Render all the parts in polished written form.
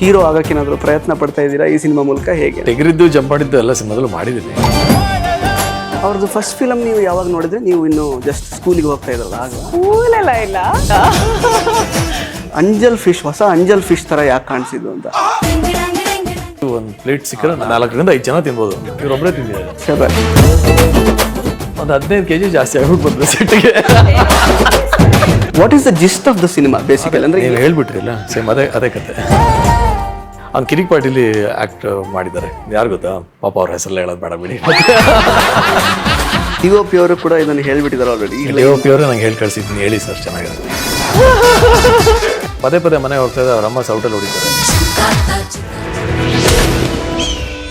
Hero ಆಗಕ್ಕೇನಾದರೂ ಪ್ರಯತ್ನ ಪಡ್ತಾ ಇದ್ದೀರಾ ಈ ಸಿನಿಮಾ ಮೂಲಕ? ಹೇಗೆ ತೆಗೆರಿದ್ದು ಜಂಪ್ ಮಾಡಿದ್ದು ಎಲ್ಲ ಸಿನಿಮಾದಲ್ಲೂ ಮಾಡಿದ್ದೀನಿ. ಅವ್ರದ್ದು ಫಸ್ಟ್ ಫಿಲಮ್ ನೀವು ಯಾವಾಗ ನೋಡಿದ್ರೆ? ನೀವು ಇನ್ನು ಜಸ್ಟ್ ಸ್ಕೂಲಿಗೆ ಹೋಗ್ತಾ ಇದ್ರಲ್ಲ ಆಗ? ಸ್ಕೂಲೆಲ್ಲ ಇಲ್ಲ. ಅಂಜಲ್ ಫಿಶ್, ಹೊಸ ಅಂಜಲ್ ಫಿಶ್ ಥರ ಯಾಕೆ ಕಾಣಿಸಿದ್ದು ಅಂತ. ಒಂದು ಪ್ಲೇಟ್ ಸಿಕ್ಕರೆ 4ರಿಂದ 5 ಜನ ತಿನ್ಬೋದು. ಇವರೊಬ್ಬರೇ ತಿಂದಿದ್ದಾರೆ. ಸರಿ, ಒಂದು 15 kg ಜಾಸ್ತಿ ಆಗ್ಬಿಟ್ಟು ಬಂದ್ರೆ ಸೆಟ್ಗೆ. What is the gist of the cinema basically? ಅಂದರೆ ನೀವು ಹೇಳ್ಬಿಟ್ರಿಲ್ಲ, ಸೇಮ್ ಅದೇ ಕತೆ. ಅವ್ನು ಕಿರಿಕ್ ಪಾರ್ಟಿಲಿ ಆ್ಯಕ್ಟ್ ಮಾಡಿದ್ದಾರೆ. ಯಾರು ಗೊತ್ತಾ? ಪಾಪ ಅವ್ರ ಹೆಸರೆಲ್ಲ ಹೇಳೋದು ಬೇಡ ಬಿಡಿ. DOP ಅವರು ಕೂಡ ಇದನ್ನು ಹೇಳ್ಬಿಟ್ಟಿದ್ದಾರೆ ಆಲ್ರೆಡಿ. DOP ಅವರೇ ನಂಗೆ ಹೇಳಿ ಕಳಿಸಿದ್ದೀನಿ, ಹೇಳಿ ಸರ್ ಚೆನ್ನಾಗಿರುತ್ತೆ. ಪದೇ ಪದೇ ಮನೆಗೆ ಹೋಗ್ತಾ ಇದ್ದೆ, ಅವ್ರ ಅಮ್ಮ ಸೌಟಲ್ಲಿ ಹೊಡಿತಾರೆ.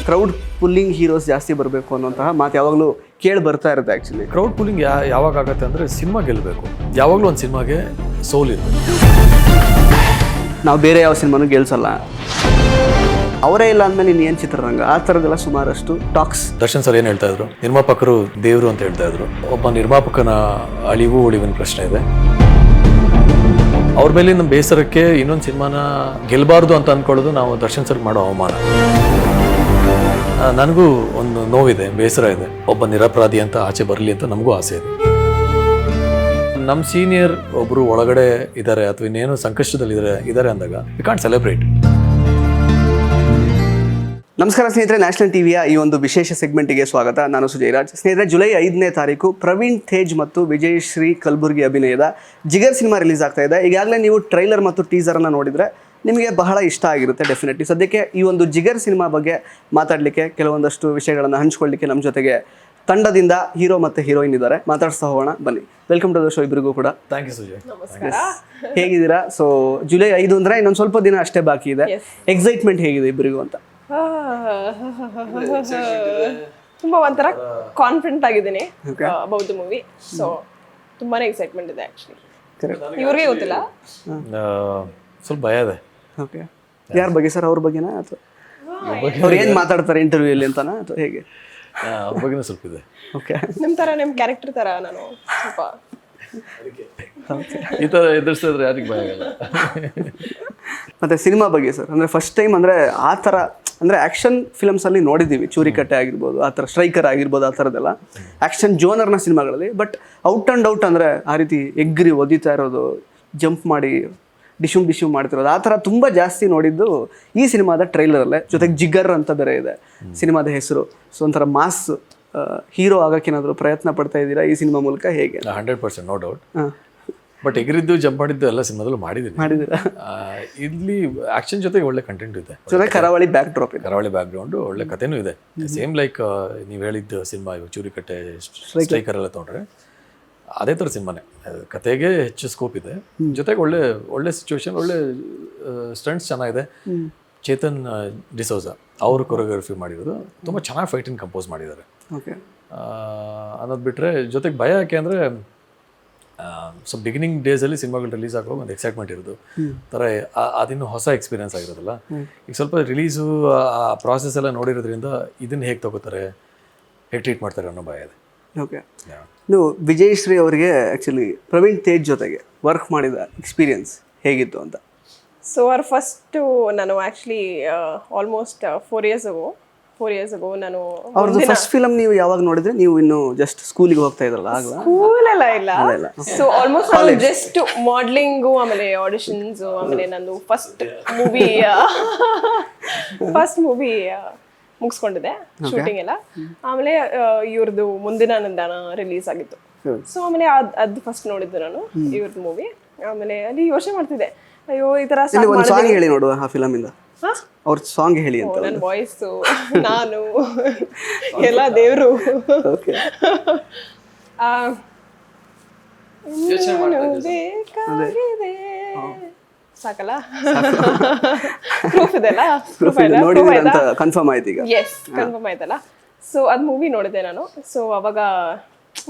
ಕ್ರೌಡ್ ಪುಲ್ಲಿಂಗ್ ಹೀರೋಸ್ ಜಾಸ್ತಿ ಬರಬೇಕು ಅನ್ನೋಂತಹ ಮಾತು ಯಾವಾಗಲೂ ಕೇಳಿ ಬರ್ತಾ ಇರುತ್ತೆ. ಆ್ಯಕ್ಚುಲಿ ಕ್ರೌಡ್ ಪುಲ್ಲಿಂಗ್ ಯಾವಾಗ ಆಗುತ್ತೆ ಅಂದರೆ ಸಿನಿಮಾ ಗೆಲ್ಲಬೇಕು. ಯಾವಾಗಲೂ ಒಂದು ಸಿನಿಮಾಗೆ ಸೋಲ್ ಇರುತ್ತೆ. ನಾವು ಬೇರೆ ಯಾವ ಸಿನಿಮಾನು ಗೆಲ್ಸಲ್ಲ. ಅವರೇ ಇಲ್ಲ ಅಂದಮೇಲೆ ಇನ್ನೇನು ಚಿತ್ರರಂಗ, ಆ ಥರದ್ದೆಲ್ಲ ಸುಮಾರಷ್ಟು ಟಾಕ್ಸ್. ದರ್ಶನ್ ಸರ್ ಏನು ಹೇಳ್ತಾ ಇದ್ರು? ನಿರ್ಮಾಪಕರು ದೇವರು ಅಂತ ಹೇಳ್ತಾ ಇದ್ರು. ಒಬ್ಬ ನಿರ್ಮಾಪಕನ ಅಳಿವು ಉಳಿವಿನ ಪ್ರಶ್ನೆ ಇದೆ. ಅವ್ರ ಮೇಲಿನ ಬೇಸರಕ್ಕೆ ಇನ್ನೊಂದು ಸಿನಿಮಾನ ಗೆಲ್ಲಬಾರ್ದು ಅಂತ ಅಂದ್ಕೊಳ್ಳೋದು ನಾವು ದರ್ಶನ್ ಸರ್ಗೆ ಮಾಡೋ ಅವಮಾನ. ನನಗೂ ಒಂದು ನೋವಿದೆ, ಬೇಸರ ಇದೆ. ಒಬ್ಬ ನಿರಪರಾಧಿ ಅಂತ ಆಚೆ ಬರಲಿ ಅಂತ ನಮಗೂ ಆಸೆ ಇದೆ. ನಮ್ಮ ಸೀನಿಯರ್ ಒಬ್ಬರು ಒಳಗಡೆ ಇದ್ದಾರೆ ಅಥವಾ ಇನ್ನೇನು ಸಂಕಷ್ಟದಲ್ಲಿದ್ದಾರೆ ಅಂದಾಗ ವಿ ಕಾಂಟ್ ಸೆಲೆಬ್ರೇಟ್. ನಮಸ್ಕಾರ ಸ್ನೇಹಿತರೆ, ನ್ಯಾಷನಲ್ ಟಿವಿಯ ಈ ಒಂದು ವಿಶೇಷ ಸೆಗ್ಮೆಂಟಿಗೆ ಸ್ವಾಗತ. ನಾನು ಸುಜಯ್ ರಾಜ್. ಸ್ನೇಹಿತರೆ, ಜುಲೈ 5ನೇ ತಾರೀಕು ಪ್ರವೀಣ್ ತೇಜ್ ಮತ್ತು ವಿಜಯಶ್ರೀ ಕಲಬುರ್ಗಿ ಅಭಿನಯದ ಜಿಗರ್ ಸಿನಿಮಾ ರಿಲೀಸ್ ಆಗ್ತಾ ಇದೆ. ಈಗಾಗಲೇ ನೀವು ಟ್ರೈಲರ್ ಮತ್ತು ಟೀಸರನ್ನು ನೋಡಿದರೆ ನಿಮಗೆ ಬಹಳ ಇಷ್ಟ ಆಗಿರುತ್ತೆ ಡೆಫಿನೆಟ್ಲಿ. ಸದ್ಯಕ್ಕೆ ಈ ಒಂದು ಜಿಗರ್ ಸಿನಿಮಾ ಬಗ್ಗೆ ಮಾತಾಡಲಿಕ್ಕೆ, ಕೆಲವೊಂದಷ್ಟು ವಿಷಯಗಳನ್ನು ಹಂಚ್ಕೊಳ್ಳಿಕ್ಕೆ ನಮ್ಮ ಜೊತೆಗೆ ತಂಡದಿಂದ ಹೀರೋ ಮತ್ತು ಹೀರೋಯಿನ್ ಇದ್ದಾರೆ. ಮಾತಾಡ್ತಾ ಹೋಗೋಣ ಬನ್ನಿ. ವೆಲ್ಕಮ್ ಟು ದ ಶೋ ಇಬ್ಬರಿಗೂ ಕೂಡ. Thank you Sujay. ಹೇಗಿದ್ದೀರಾ? ಸೊ ಜುಲೈ 5 ಅಂದರೆ ಇನ್ನೊಂದು ಸ್ವಲ್ಪ ದಿನ ಅಷ್ಟೇ ಬಾಕಿ ಇದೆ. ಎಕ್ಸೈಟ್ಮೆಂಟ್ ಹೇಗಿದೆ ಇಬ್ಬರಿಗೂ ಅಂತ? ತುಂಬಾ ಒಂಥರ ಕಾನ್ಫಿಡೆಂಟ್ ಆಗಿದ್ದೀನಿ ಅಬೌಟ್ ದ ಮೂವಿ. ಸೊ ತುಂಬಾನೇ ಎಕ್ಸೈಟ್ಮೆಂಟ್ ಇದೆ ಆಕ್ಚುಲಿ. ಇವ್ರಿಗೆ ಗೊತ್ತಿಲ್ಲ, ಸ್ವಲ್ಪ ಭಯ ಇದೆ. ಓಕೆ, ಯಾರ ಬಗ್ಗೆ ಸರ್? ಅವ್ರ ಬಗ್ಗೆನಾ ಅಥವಾ ಅವ್ರು ಏನು ಮಾತಾಡ್ತಾರೆ ಇಂಟರ್ವ್ಯೂಲಿ ಅಂತನಾ ಅಥವಾ ಹೇಗೆ? ಅವ್ರ ಬಗ್ಗೆನೂ ಸ್ವಲ್ಪ ಇದೆ. ಓಕೆ, ನಿಮ್ಮ ಥರ ನಿಮ್ಮ ಕ್ಯಾರೆಕ್ಟರ್ ಥರ ನಾನು ಸ್ವಲ್ಪ ಈ ಥರ ಎದುರಿಸ್ತಾ ಇದ್ರೆ ಯಾರಿಗೆ ಭಯ ಆಗಲ್ಲ. ಮತ್ತು ಸಿನಿಮಾ ಬಗ್ಗೆ ಸರ್, ಅಂದರೆ ಫಸ್ಟ್ ಟೈಮ್ ಅಂದರೆ ಆ ಥರ ಅಂದರೆ ಆ್ಯಕ್ಷನ್ ಫಿಲಮ್ಸಲ್ಲಿ ನೋಡಿದ್ದೀವಿ, ಚೂರಿಕಟ್ಟೆ ಆಗಿರ್ಬೋದು, ಆ ಥರ ಸ್ಟ್ರೈಕರ್ ಆಗಿರ್ಬೋದು, ಆ ಥರದ್ದೆಲ್ಲ ಆ್ಯಕ್ಷನ್ ಜೋನರ್ನ ಸಿನಿಮಾಗಳಲ್ಲಿ. ಬಟ್ ಔಟ್ ಆ್ಯಂಡ್ ಔಟ್ ಅಂದರೆ ಆ ರೀತಿ ಎಗ್ರಿ ಒದಿತಾ ಇರೋದು, ಜಂಪ್ ಮಾಡಿ ಡಿಶುಮ್ ಮಾಡ್ತಿರೋದು, ಆ ಥರ ತುಂಬ ಜಾಸ್ತಿ ನೋಡಿದ್ದು ಈ ಸಿನಿಮಾದ ಟ್ರೈಲರಲ್ಲೇ. ಜೊತೆಗೆ ಜಿಗರ್ ಅಂತ ಬೇರೆ ಇದೆ ಸಿನಿಮಾದ ಹೆಸರು. ಸೊ ಒಂಥರ ಮಾಸ್ ಹೀರೋ ಆಗಕ್ಕೇನಾದರೂ ಪ್ರಯತ್ನ ಪಡ್ತಾ ಇದ್ದೀರಾ ಈ ಸಿನಿಮಾ ಮೂಲಕ? ಹೇಗೆ? 100% ನೋ ಡೌಟ್. ಬಟ್ ಎಗರಿದ್ದು ಜಂಪ್ ಮಾಡಿದ್ದು ಎಲ್ಲ ಸಿನಿಮಾದಲ್ಲೂ ಮಾಡಿದ್ದೀರಾ? ಇಲ್ಲಿ ಆಕ್ಷನ್ ಜೊತೆಗೆ ಒಳ್ಳೆ ಕಂಟೆಂಟ್ ಇದೆ, ಜೊತೆಗೆ ಕರಾವಳಿ ಬ್ಯಾಕ್ ಡ್ರಾಪ್ ಇದೆ, ಕರಾವಳಿ ಬ್ಯಾಕ್ ಗ್ರೌಂಡು, ಒಳ್ಳೆ ಕಥೆನೂ ಇದೆ. ಸೇಮ್ ಲೈಕ್ ನೀವು ಹೇಳಿದ್ದು ಸಿನಿಮಾ ಇವಾಗ ಚೂರಿಕಟ್ಟೆ ಸ್ಟ್ರೈಕರ್ ಎಲ್ಲ ತೊಗೊಂಡ್ರೆ ಅದೇ ಥರ ಸಿನಿಮಾನೇ. ಕತೆಗೆ ಹೆಚ್ಚು ಸ್ಕೋಪ್ ಇದೆ, ಜೊತೆಗೆ ಒಳ್ಳೆ ಸಿಚುವೇಶನ್, ಒಳ್ಳೆ ಸ್ಟಂಟ್ಸ್ ಚೆನ್ನಾಗಿದೆ. ಚೇತನ್ ಡಿಸೋಜಾ ಅವರು ಕೊರಿಯೋಗ್ರಫಿ ಮಾಡಿರೋದು, ತುಂಬ ಚೆನ್ನಾಗಿ ಫೈಟಿಂಗ್ ಕಂಪೋಸ್ ಮಾಡಿದ್ದಾರೆ. ಓಕೆ, ಅನ್ನೋದು ಬಿಟ್ಟರೆ ಜೊತೆಗೆ ಭಯ ಯಾಕೆ ಅಂದರೆ ಸೊ ಬಿಗಿನಿಂಗ್ ಡೇಸಲ್ಲಿ ಸಿನಿಮಾಗಳು ರಿಲೀಸ್ ಆಗೋ ಒಂದು ಎಕ್ಸೈಟ್ಮೆಂಟ್ ಇರೋದು ಥರ ಅದಿನ್ನೂ ಹೊಸ ಎಕ್ಸ್ಪೀರಿಯನ್ಸ್ ಆಗಿರೋದಲ್ಲ. ಈಗ ಸ್ವಲ್ಪ ರಿಲೀಸು ಆ ಪ್ರಾಸೆಸ್ ಎಲ್ಲ ನೋಡಿರೋದ್ರಿಂದ ಇದನ್ನು ಹೇಗೆ ತಗೋತಾರೆ, ಹೇಗೆ ಟ್ರೀಟ್ ಮಾಡ್ತಾರೆ ಅನ್ನೋ ಭಯ ಇದೆ. ಓಕೆ, ನೀವು ವಿಜಯಶ್ರೀ ಅವರಿಗೆ ಆ್ಯಕ್ಚುಲಿ ಪ್ರವೀಣ್ ತೇಜ್ ಜೊತೆಗೆ ವರ್ಕ್ ಮಾಡಿದ ಎಕ್ಸ್ಪೀರಿಯನ್ಸ್ ಹೇಗಿತ್ತು ಅಂತ? ಸೊ ಅವ್ರ ಫಸ್ಟು ನಾನು ಆ್ಯಕ್ಚುಲಿ ಆಲ್ಮೋಸ್ಟ್ 4 years ago ನಾನು ಅವ್ರದ್ದು ಫಸ್ಟ್ ಫಿಲಮ್ ನೀವು ಯಾವಾಗ ನೋಡಿದ್ರೆ? ನೀವು ಇನ್ನು ಜಸ್ಟ್ ಸ್ಕೂಲಿಗೆ ಹೋಗ್ತಾ ಇದ್ರಲ್ಲ ಆಗ? ಸ್ಕೂಲೆಲ್ಲ ಇಲ್ಲ. ಸೊ ಆಲ್ಮೋಸ್ಟ್ ನಾನು ಜಸ್ಟ್ ಮಾಡ್ಲಿಂಗು, ಆಮೇಲೆ ಆಡಿಷನ್ಸು, ಆಮೇಲೆ ನಂದು ಫಸ್ಟ್ ಮೂವಿ ಮುಗಿಸ್ಕೊಂಡಿದ್ದೆ ಶೂಟಿಂಗ್ ಎಲ್ಲ. ಆಮೇಲೆ ಇವ್ರದ್ದು ಮುಂದಿನ ನಂದನ ರಿಲೀಸ್ ಆಗಿತ್ತು. ಸೊ ಆಮೇಲೆ ಅದು ಫಸ್ಟ್ ನೋಡಿದ್ದು ನಾನು ಇವ್ರದ್ದು ಮೂವಿ. ಆಮೇಲೆ ಅಲ್ಲಿ ಯೋಚನೆ ಮಾಡ್ತಿದ್ದೆ, ಅಯ್ಯೋ ಈ ಥರ ಸಾಂಗ್ ಹೇಳಿ ನೋಡುವ ಆ ಫಿಲಮಿಂದ. ಅವ್ರ ಸಾಂಗ್ ಹೇಳಿ ಅಂತ. ನನ್ನ ವಾಯ್ಸು, ನಾನು ಎಲ್ಲ ದೇವರು. ಸಾಕಲ್ಲ? ಪ್ರೂಫ್ ಇದೆಲ್ಲ, ಕನ್ಫರ್ಮ್ ಆಯ್ತು ಈಗ? ಎಸ್, ಕನ್ಫರ್ಮ್ ಆಯ್ತಲ್ಲ. ಸೊ ಅದು ಮೂವಿ ನೋಡಿದೆ ನಾನು. ಸೊ ಅವಾಗ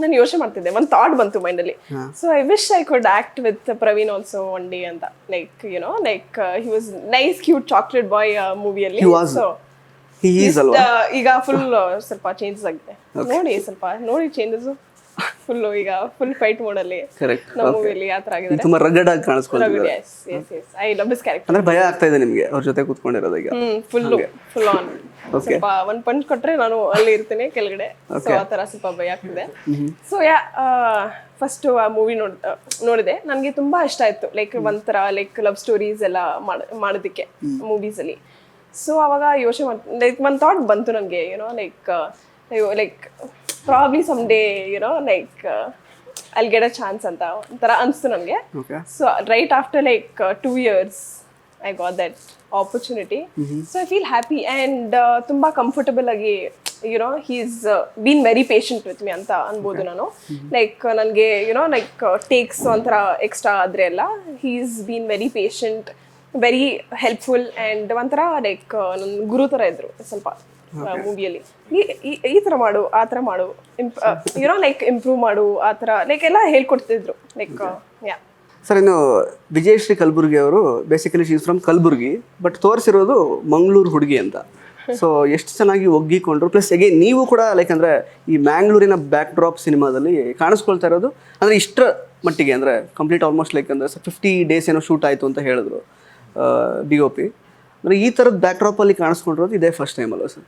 ನಾನು ಯೋಚನೆ ಮಾಡ್ತಿದ್ದೆ, ಒಂದು ಥಾಟ್ ಬಂತು ಮೈಂಡಲ್ಲಿ. So I wish I could act with Praveen also one day ಅಂತ. Like you know, like he was nice cute chocolate boy ಮೂವಿಯಲ್ಲಿ. ಸೊ ಈಗ ಫುಲ್ ಸ್ವಲ್ಪ ಚೇಂಜಸ್ ಆಗಿದೆ. ನೋಡಿ, ಸ್ವಲ್ಪ ನೋಡಿ ಚೇಂಜಸ್. ಫುಲ್ಲು ಈಗ ಫುಲ್ ಫೈಟ್ ಮೋಡಲ್ಲಿ ಕರೆಕ್ಟ್ ನಮ್ಮ ಮೂವಿಯಲ್ಲಿ ಆ ಥರ ಆಗಿದೆ. ತುಂಬಾ ರಗಡ್ ಆಗಿ ಕಾಣಿಸ್ಕೊಳ್ತಿದ್ದಾರೆ. I love this character. ಅಂದ್ರೆ ಭಯ ಆಗ್ತಾ ಇದೆ ನಿಮ್ಗೆ ಅವ್ರ ಜೊತೆ ಕೂತ್ಕೊಂಡಿರೋದು ಈಗ? Full on. ಸ್ವಲ್ಪ ಒಂದ್ ಪಂಚ್ ಕೊಟ್ರೆ ನಾನು ಅಲ್ಲಿ ಇರ್ತೀನಿ ಕೆಳಗಡೆ. ಸೊ ಆ ತರ ಸ್ವಲ್ಪ ಭಯ ಆಗ್ತಿದೆ. ಸೊ ಫಸ್ಟ್ ಆ ಮೂವಿ ನೋಡಿದೆ, ನನಗೆ ತುಂಬಾ ಇಷ್ಟ ಆಯ್ತು. ಲೈಕ್ ಒಂಥರ ಲೈಕ್ ಲವ್ ಸ್ಟೋರೀಸ್ ಎಲ್ಲ ಮಾಡೋದಕ್ಕೆ ಮೂವೀಸ್ ಅಲ್ಲಿ. ಸೊ ಅವಾಗ ಯೋಚನೆ ಲೈಕ್ ಒಂದು ಥಾಟ್ ಬಂತು ನನಗೆ, you know like probably some day you know like ಅಲ್ಲಿ ಗೆಟ್ ಅ ಚಾನ್ಸ್ ಅಂತ ಒಂಥರ ಅನಿಸ್ತು ನನಗೆ. So right after like 2 years I got that opportunity. So I feel happy and ತುಂಬಾ ಕಂಫರ್ಟಬಲ್ ಆಗಿ YONO he's been very patient with me ಅಂತ ಅನ್ಬೋದು ನಾನು. ಲೈಕ್ ನನಗೆ ಯುನೋ ಲೈಕ್ ಟೇಕ್ಸ್ ಒಂಥರ ಎಕ್ಸ್ಟ್ರಾ ಆದರೆ ಎಲ್ಲ he's been very patient, very helpful and ಒಂಥರ ಲೈಕ್ ನನ್ನ ಗುರು ಥರ ಇದ್ರು ಸ್ವಲ್ಪ ಮೂವಿಯಲ್ಲಿ. ಈ ಥರ ಮಾಡು, ಆ ಥರ ಮಾಡು, ಯುನೋ ಲೈಕ್ ಇಂಪ್ರೂವ್ ಮಾಡು, ಆ ಥರ ಲೈಕ್ ಎಲ್ಲ ಹೇಳ್ಕೊಡ್ತಿದ್ರು. ಲೈಕ್ ಯಾ ಸರ್, ಇನ್ನು ವಿಜಯಶ್ರೀ ಕಲಬುರ್ಗಿ ಅವರು basically she's from Kalaburagi, but ತೋರಿಸಿರೋದು ಮಂಗಳೂರು ಹುಡುಗಿ ಅಂತ. ಸೊ ಎಷ್ಟು ಚೆನ್ನಾಗಿ ಒಗ್ಗಿಕೊಂಡ್ರು. ಪ್ಲಸ್ ಅಗೇನ್ ನೀವು ಕೂಡ ಲೈಕ್ ಅಂದರೆ ಈ ಮ್ಯಾಂಗ್ಳೂರಿನ ಬ್ಯಾಕ್ ಡ್ರಾಪ್ ಸಿನಿಮಾದಲ್ಲಿ ಕಾಣಿಸ್ಕೊಳ್ತಾ ಇರೋದು ಅಂದರೆ ಇಷ್ಟರ ಮಟ್ಟಿಗೆ ಅಂದರೆ ಕಂಪ್ಲೀಟ್ ಆಲ್ಮೋಸ್ಟ್ ಲೈಕ್ ಅಂದರೆ 50 days ಏನೋ ಶೂಟ್ ಆಯಿತು ಅಂತ ಹೇಳಿದ್ರು DOP. ಅಂದರೆ ಈ ಥರದ ಬ್ಯಾಕ್ ಡ್ರಾಪಲ್ಲಿ ಕಾಣಿಸ್ಕೊಂಡಿರೋದು ಇದೇ ಫಸ್ಟ್ ಟೈಮ್ ಅಲ್ವ sir?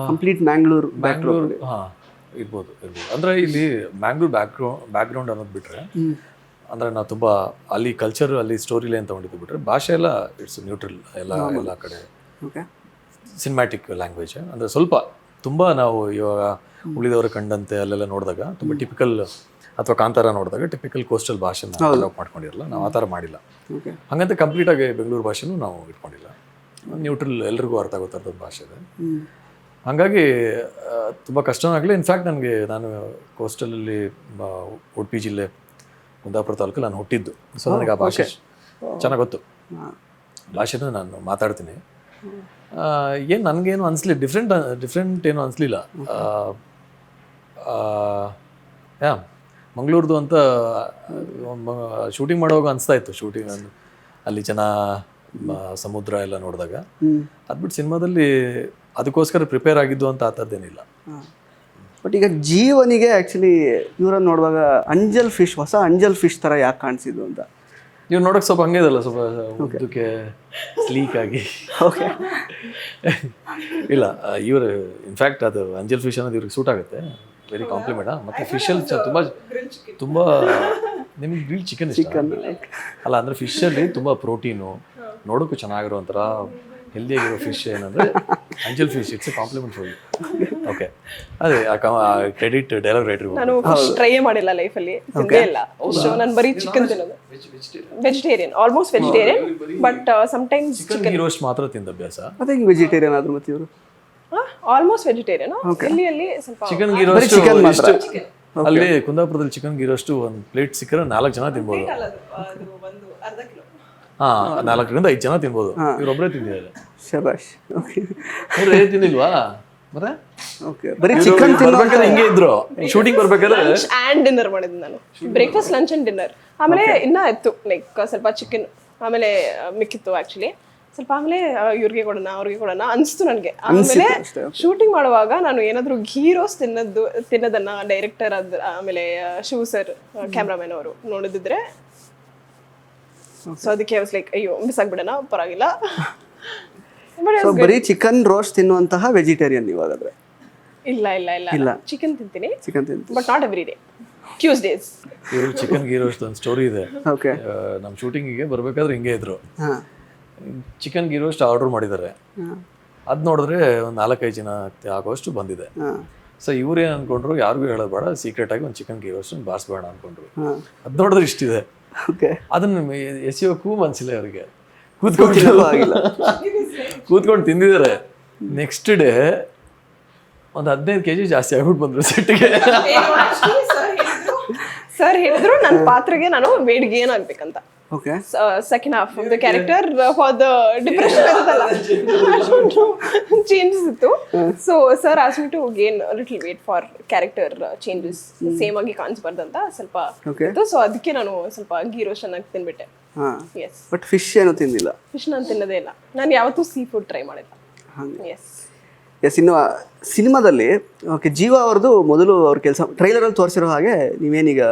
Complete Mangalore back drop. ಹಾಂ, ಇರ್ಬೋದು. ಅಂದರೆ ಇಲ್ಲಿ ಮ್ಯಾಂಗ್ಳೂರ್ ಬ್ಯಾಕ್ಗ್ರೌಂಡ್ ಅನ್ನೋದು ಬಿಟ್ಟರೆ, ಅಂದರೆ ನಾವು ತುಂಬ ಅಲ್ಲಿ ಕಲ್ಚರ್, ಅಲ್ಲಿ ಸ್ಟೋರಿ ಲೈನ್ ತೊಗೊಂಡಿದ್ದು ಬಿಟ್ಟರೆ, ಭಾಷೆ ಎಲ್ಲ ಇಟ್ಸ್ ನ್ಯೂಟ್ರಲ್ ಎಲ್ಲ ಕಡೆ. Okay, cinematic language. ಅಂದರೆ ಸ್ವಲ್ಪ ತುಂಬ ನಾವು ಇವಾಗ ಉಳಿದವರು ಕಂಡಂತೆ ಅಲ್ಲೆಲ್ಲ ನೋಡಿದಾಗ ತುಂಬ ಟಿಪಿಕಲ್, ಅಥವಾ ಕಾಂತಾರ ನೋಡಿದಾಗ ಟಿಪಿಕಲ್ ಕೋಸ್ಟಲ್ ಭಾಷೆನ ಡೆವಲಪ್ ಮಾಡ್ಕೊಂಡಿರಲ್ಲ. ನಾವು ಆ ಥರ ಮಾಡಿಲ್ಲ. ಹಾಗಂತ ಕಂಪ್ಲೀಟಾಗಿ ಬೆಂಗಳೂರು ಭಾಷೆನೂ ನಾವು ಇಟ್ಕೊಂಡಿಲ್ಲ. ನ್ಯೂಟ್ರಲ್, ಎಲ್ರಿಗೂ ಅರ್ಥ ಆಗೋ ಥರದ ಭಾಷೆ ಇದೆ. ಹಾಗಾಗಿ ತುಂಬ ಕಷ್ಟನೂ ಆಗಲಿ. ಇನ್ಫ್ಯಾಕ್ಟ್ ನಾನು ಕೋಸ್ಟಲಲ್ಲಿ ಉಡುಪಿ ಜಿಲ್ಲೆ ಕುಂದಾಪುರ ತಾಲೂಕು ನಾನು ಹುಟ್ಟಿದ್ದು. ಸೊ ನನಗೆ ಆ ಭಾಷೆ ಚೆನ್ನಾಗಿ ಗೊತ್ತು. ಭಾಷೆನೂ ನಾನು ಮಾತಾಡ್ತೀನಿ. ಏನು ನನಗೇನು ಅನಿಸ್ಲಿ, ಡಿಫ್ರೆಂಟ್ ಏನು ಅನಿಸ್ಲಿಲ್ಲ. ಮಂಗಳೂರ್ದು ಅಂತ ಶೂಟಿಂಗ್ ಮಾಡುವಾಗ ಅನಿಸ್ತಾ ಇತ್ತು. ಶೂಟಿಂಗ್ ಅಲ್ಲಿ ಜನ, ಸಮುದ್ರ ಎಲ್ಲ ನೋಡಿದಾಗ. ಅದ್ಬಿಟ್ಟು ಸಿನಿಮಾದಲ್ಲಿ ಅದಕ್ಕೋಸ್ಕರ ಪ್ರಿಪೇರ್ ಆಗಿದ್ದು ಅಂತ ಆ ಥರದ್ದೇನಿಲ್ಲ. ಬಟ್ ಈಗ ಜೀವನಿಗೆ ಆ್ಯಕ್ಚುಲಿ ಇವರನ್ನು ನೋಡುವಾಗ ಅಂಜಲ್ ಫಿಶ್, ಹೊಸ ಅಂಜಲ್ ಫಿಶ್ ಥರ ಯಾಕೆ ಕಾಣಿಸಿದ್ದು ಅಂತ. ನೀವು ನೋಡೋಕೆ ಸ್ವಲ್ಪ ಹಂಗೆ ಇದಲ್ಲ, ಸ್ವಲ್ಪ ಉದ್ದಕ್ಕೆ ಸ್ಲೀಕ್ ಆಗಿ. ಓಕೆ, ಇಲ್ಲ ಇವರು ಇನ್ಫ್ಯಾಕ್ಟ್ ಅದು ಅಂಜಲ್ ಫಿಶ್ ಅನ್ನೋದು ಇವ್ರಿಗೆ ಸೂಟ್ ಆಗುತ್ತೆ. Very compliment. ಮತ್ತು ಫಿಶಲ್ಲಿ ತುಂಬ ನಿಮಗೆ ಗ್ರಿಲ್ ಚಿಕನ್ ಅಲ್ಲ, ಅಂದರೆ ಫಿಶಲ್ಲಿ ತುಂಬ ಪ್ರೋಟೀನು, ನೋಡೋಕ್ಕೂ ಚೆನ್ನಾಗಿರೋ ಒಂಥರ ಹೆಲ್ದಿಯಾಗಿರೋ ಫಿಶ್ ಏನಂದರೆ anjal fish. It's a compliment for you. Okay, ಅದೇ ಕ್ರೆಡಿಟ್ ಡೈಲಾಗ್ ರೈಟ್ರಿ. ನಾನು ಫಿಶ್ ಟ್ರೈ ಮಾಡಿಲ್ಲ ಲೈಫಲ್ಲಿ, ತಿಂದೇ ಇಲ್ಲ. ಸೊ ನಾನು ಬರೀ ಚಿಕನ್ ತಿನ್ನೋದು. Vegetarian, almost vegetarian, but sometimes chicken roast ಮಾತ್ರ ತಿಂದ ಅಭ್ಯಾಸ. ಅದೇ ವೆಜಿಟೇರಿಯನ್ ಆದ್ರು ಮತ್ತೆ ಇವರು ಆಲ್ಮೋಸ್ಟ್ ವೆಜಿಟೇರಿಯನ್. ಅಲ್ಲಿ ಸ್ವಲ್ಪ ಚಿಕನ್ ಗೀ ರೋಸ್ಟ್ ಅಲ್ಲಿ ಕುಂದಾಪುರದಲ್ಲಿ ಚಿಕನ್ ಗೀ ರೋಸ್ಟ್ ಒಂದು ಪ್ಲೇಟ್ ಸಿಕ್ಕರೆ 4 ಜನ ತಿನ್ಬೋದು. ಹಾಂ, 4ರಿಂದ 5 ಜನ ತಿನ್ಬೋದು. ಇವರೊಬ್ಬರೇ ತಿಂದಿದ್ದಾರೆ. ಶಬಾಷ್. ಓಕೆ, ತಿಂದಿಲ್ವಾ ಮತ್ತೆ? ಓಕೆ, ಬರೀ ಚಿಕನ್ ತಿನ್ಬೇಕಾದ್ರೆ ಹಿಂಗೆ ಇದ್ರು. ಶೂಟಿಂಗ್ ಬರ್ಬೇಕಾದ್ರೆ ಲಂಚ್ ಆ್ಯಂಡ್ ಡಿನ್ನರ್ ಮಾಡಿದ್ದು ನಾನು. Breakfast, lunch and dinner. ಆಮೇಲೆ ಇನ್ನೂ ಇತ್ತು ಲೈಕ್ ಸ್ವಲ್ಪ ಚಿಕನ್, ಆಮೇಲೆ ಮಿಕ್ಕಿತ್ತು ಆ್ಯಕ್ಚುಲಿ ಸ್ವಲ್ಪ. ಆಮೇಲೆ ಇವ್ರಿಗೆ ಕೊಡೋಣ, ಅವ್ರಿಗೆ ಕೊಡೋಣ ಅನಿಸ್ತು ನನಗೆ. ಆಮೇಲೆ ಶೂಟಿಂಗ್ ಮಾಡುವಾಗ ನಾನು ಏನಾದರೂ ಘೀ ರೋಸ್ಟ್ ತಿನ್ನೋದನ್ನ ಡೈರೆಕ್ಟರ್ ಆಮೇಲೆ ಶಿವ್ ಸರ್ ಕ್ಯಾಮ್ರಾಮನ್ ಅವರು ನೋಡಿದ್ರೆ, ಸೊ ಅದಕ್ಕೆ ವಾಸ್ ಲೈಕ್ ಅಯ್ಯೋ ಮಿಸ್ ಆಗ್ಬಿಡೋಣ, ಪರವಾಗಿಲ್ಲ. ಬರೀ ಚಿಕನ್ ರೋಸ್ಟ್ ತಿನ್ನುವಂತಹ ವೆಜಿಟೇರಿಯನ್ ನೀವು ಹಾಗಾದ್ರೆ? ಇಲ್ಲ ಇಲ್ಲ ಇಲ್ಲ, ಚಿಕನ್ ತಿಂತೀನಿ, but not every day, Tuesdays. ಇವರು ಚಿಕನ್ ಗೀ ರೋಸ್ಟ್ ಒಂದು ಸ್ಟೋರಿ ಇದೆ. ಓಕೆ, ನಮ್ಮ ಶೂಟಿಂಗಿಗೆ ಬರಬೇಕಾದ್ರೆ ಹಿಂಗೆ ಇದ್ರು. ಚಿಕನ್ ಗೀ ರೋಸ್ಟ್ ಆರ್ಡರ್ ಮಾಡಿದ್ದಾರೆ. ಅದು ನೋಡಿದ್ರೆ ಒಂದು 4-5 ಜನ ಆಗೋಷ್ಟು ಬಂದಿದೆ. ಸೊ ಇವ್ರೇನು ಅನ್ಕೊಂಡ್ರು, ಯಾರಿಗೂ ಹೇಳೋದು ಬೇಡ, ಸೀಕ್ರೆಟ್ ಆಗಿ ಒಂದು ಚಿಕನ್ ಗೀ ರೋಸ್ಟ್ ಬಾರಿಸ್ಬೇಡ ಅನ್ಕೊಂಡ್ರು. ಅದು ನೋಡಿದ್ರೆ ಇಷ್ಟಿದೆ. ಅದನ್ನ ಎಸೆಯೋಕ್ಕೂ ಮನ್ಸಿಲ್ಲ ಅವ್ರಿಗೆ. ಕೂತ್ಕೊಂಡು ತಿಂದಿದ್ದಾರೆ. ನೆಕ್ಸ್ಟ್ ಡೇ ಒಂದು 15 kg ಜಾಸ್ತಿ ಆಗ್ಬಿಟ್ಟು ಬಂದ್ರು ಸೆಟ್ಗೆ. ಸರ್ ಹೇಳಿದ್ರು ನನ್ನ ಪಾತ್ರೆಗೆ ನಾನು ವೇಟ್ ಗೇನ್ ಆಗ್ಬೇಕಂತ. Okay, second half of the character for the depression ಇರುತ್ತಲ್ಲ, ಚೇಂಜಸ್ ಇತ್ತು. So sir ask me to gain little weight for character changes, same ಆಗಿ ಕಾಣಿಸ್ಬಾರ್ದು ಅಂತ ಸ್ವಲ್ಪ ಇತ್ತು. ಸೊ ಅದಕ್ಕೆ ನಾನು ಸ್ವಲ್ಪ ಗೀ ರೋಸ್ಟ್ ಚೆನ್ನಾಗಿ ತಿನ್ಬಿಟ್ಟೆ. ಎಸ್, ಬಟ್ ಫಿಶ್ ಏನು ತಿಂದಿಲ್ಲ? ಫಿಶ್ ನಾನು ತಿನ್ನೋದೇ ಇಲ್ಲ. ನಾನು ಯಾವತ್ತೂ ಸೀ ಫುಡ್ ಟ್ರೈ ಮಾಡಿಲ್ಲ. ಎಸ್, ಎಸ್, ಇನ್ನು ಸಿನಿಮಾದಲ್ಲಿ ಓಕೆ ಜೀವ ಅವ್ರದ್ದು ಮೊದಲು ಅವ್ರ ಕೆಲಸ ಟ್ರೈಲರಲ್ಲಿ ತೋರಿಸಿರೋ ಹಾಗೆ ನೀವೇನೀಗ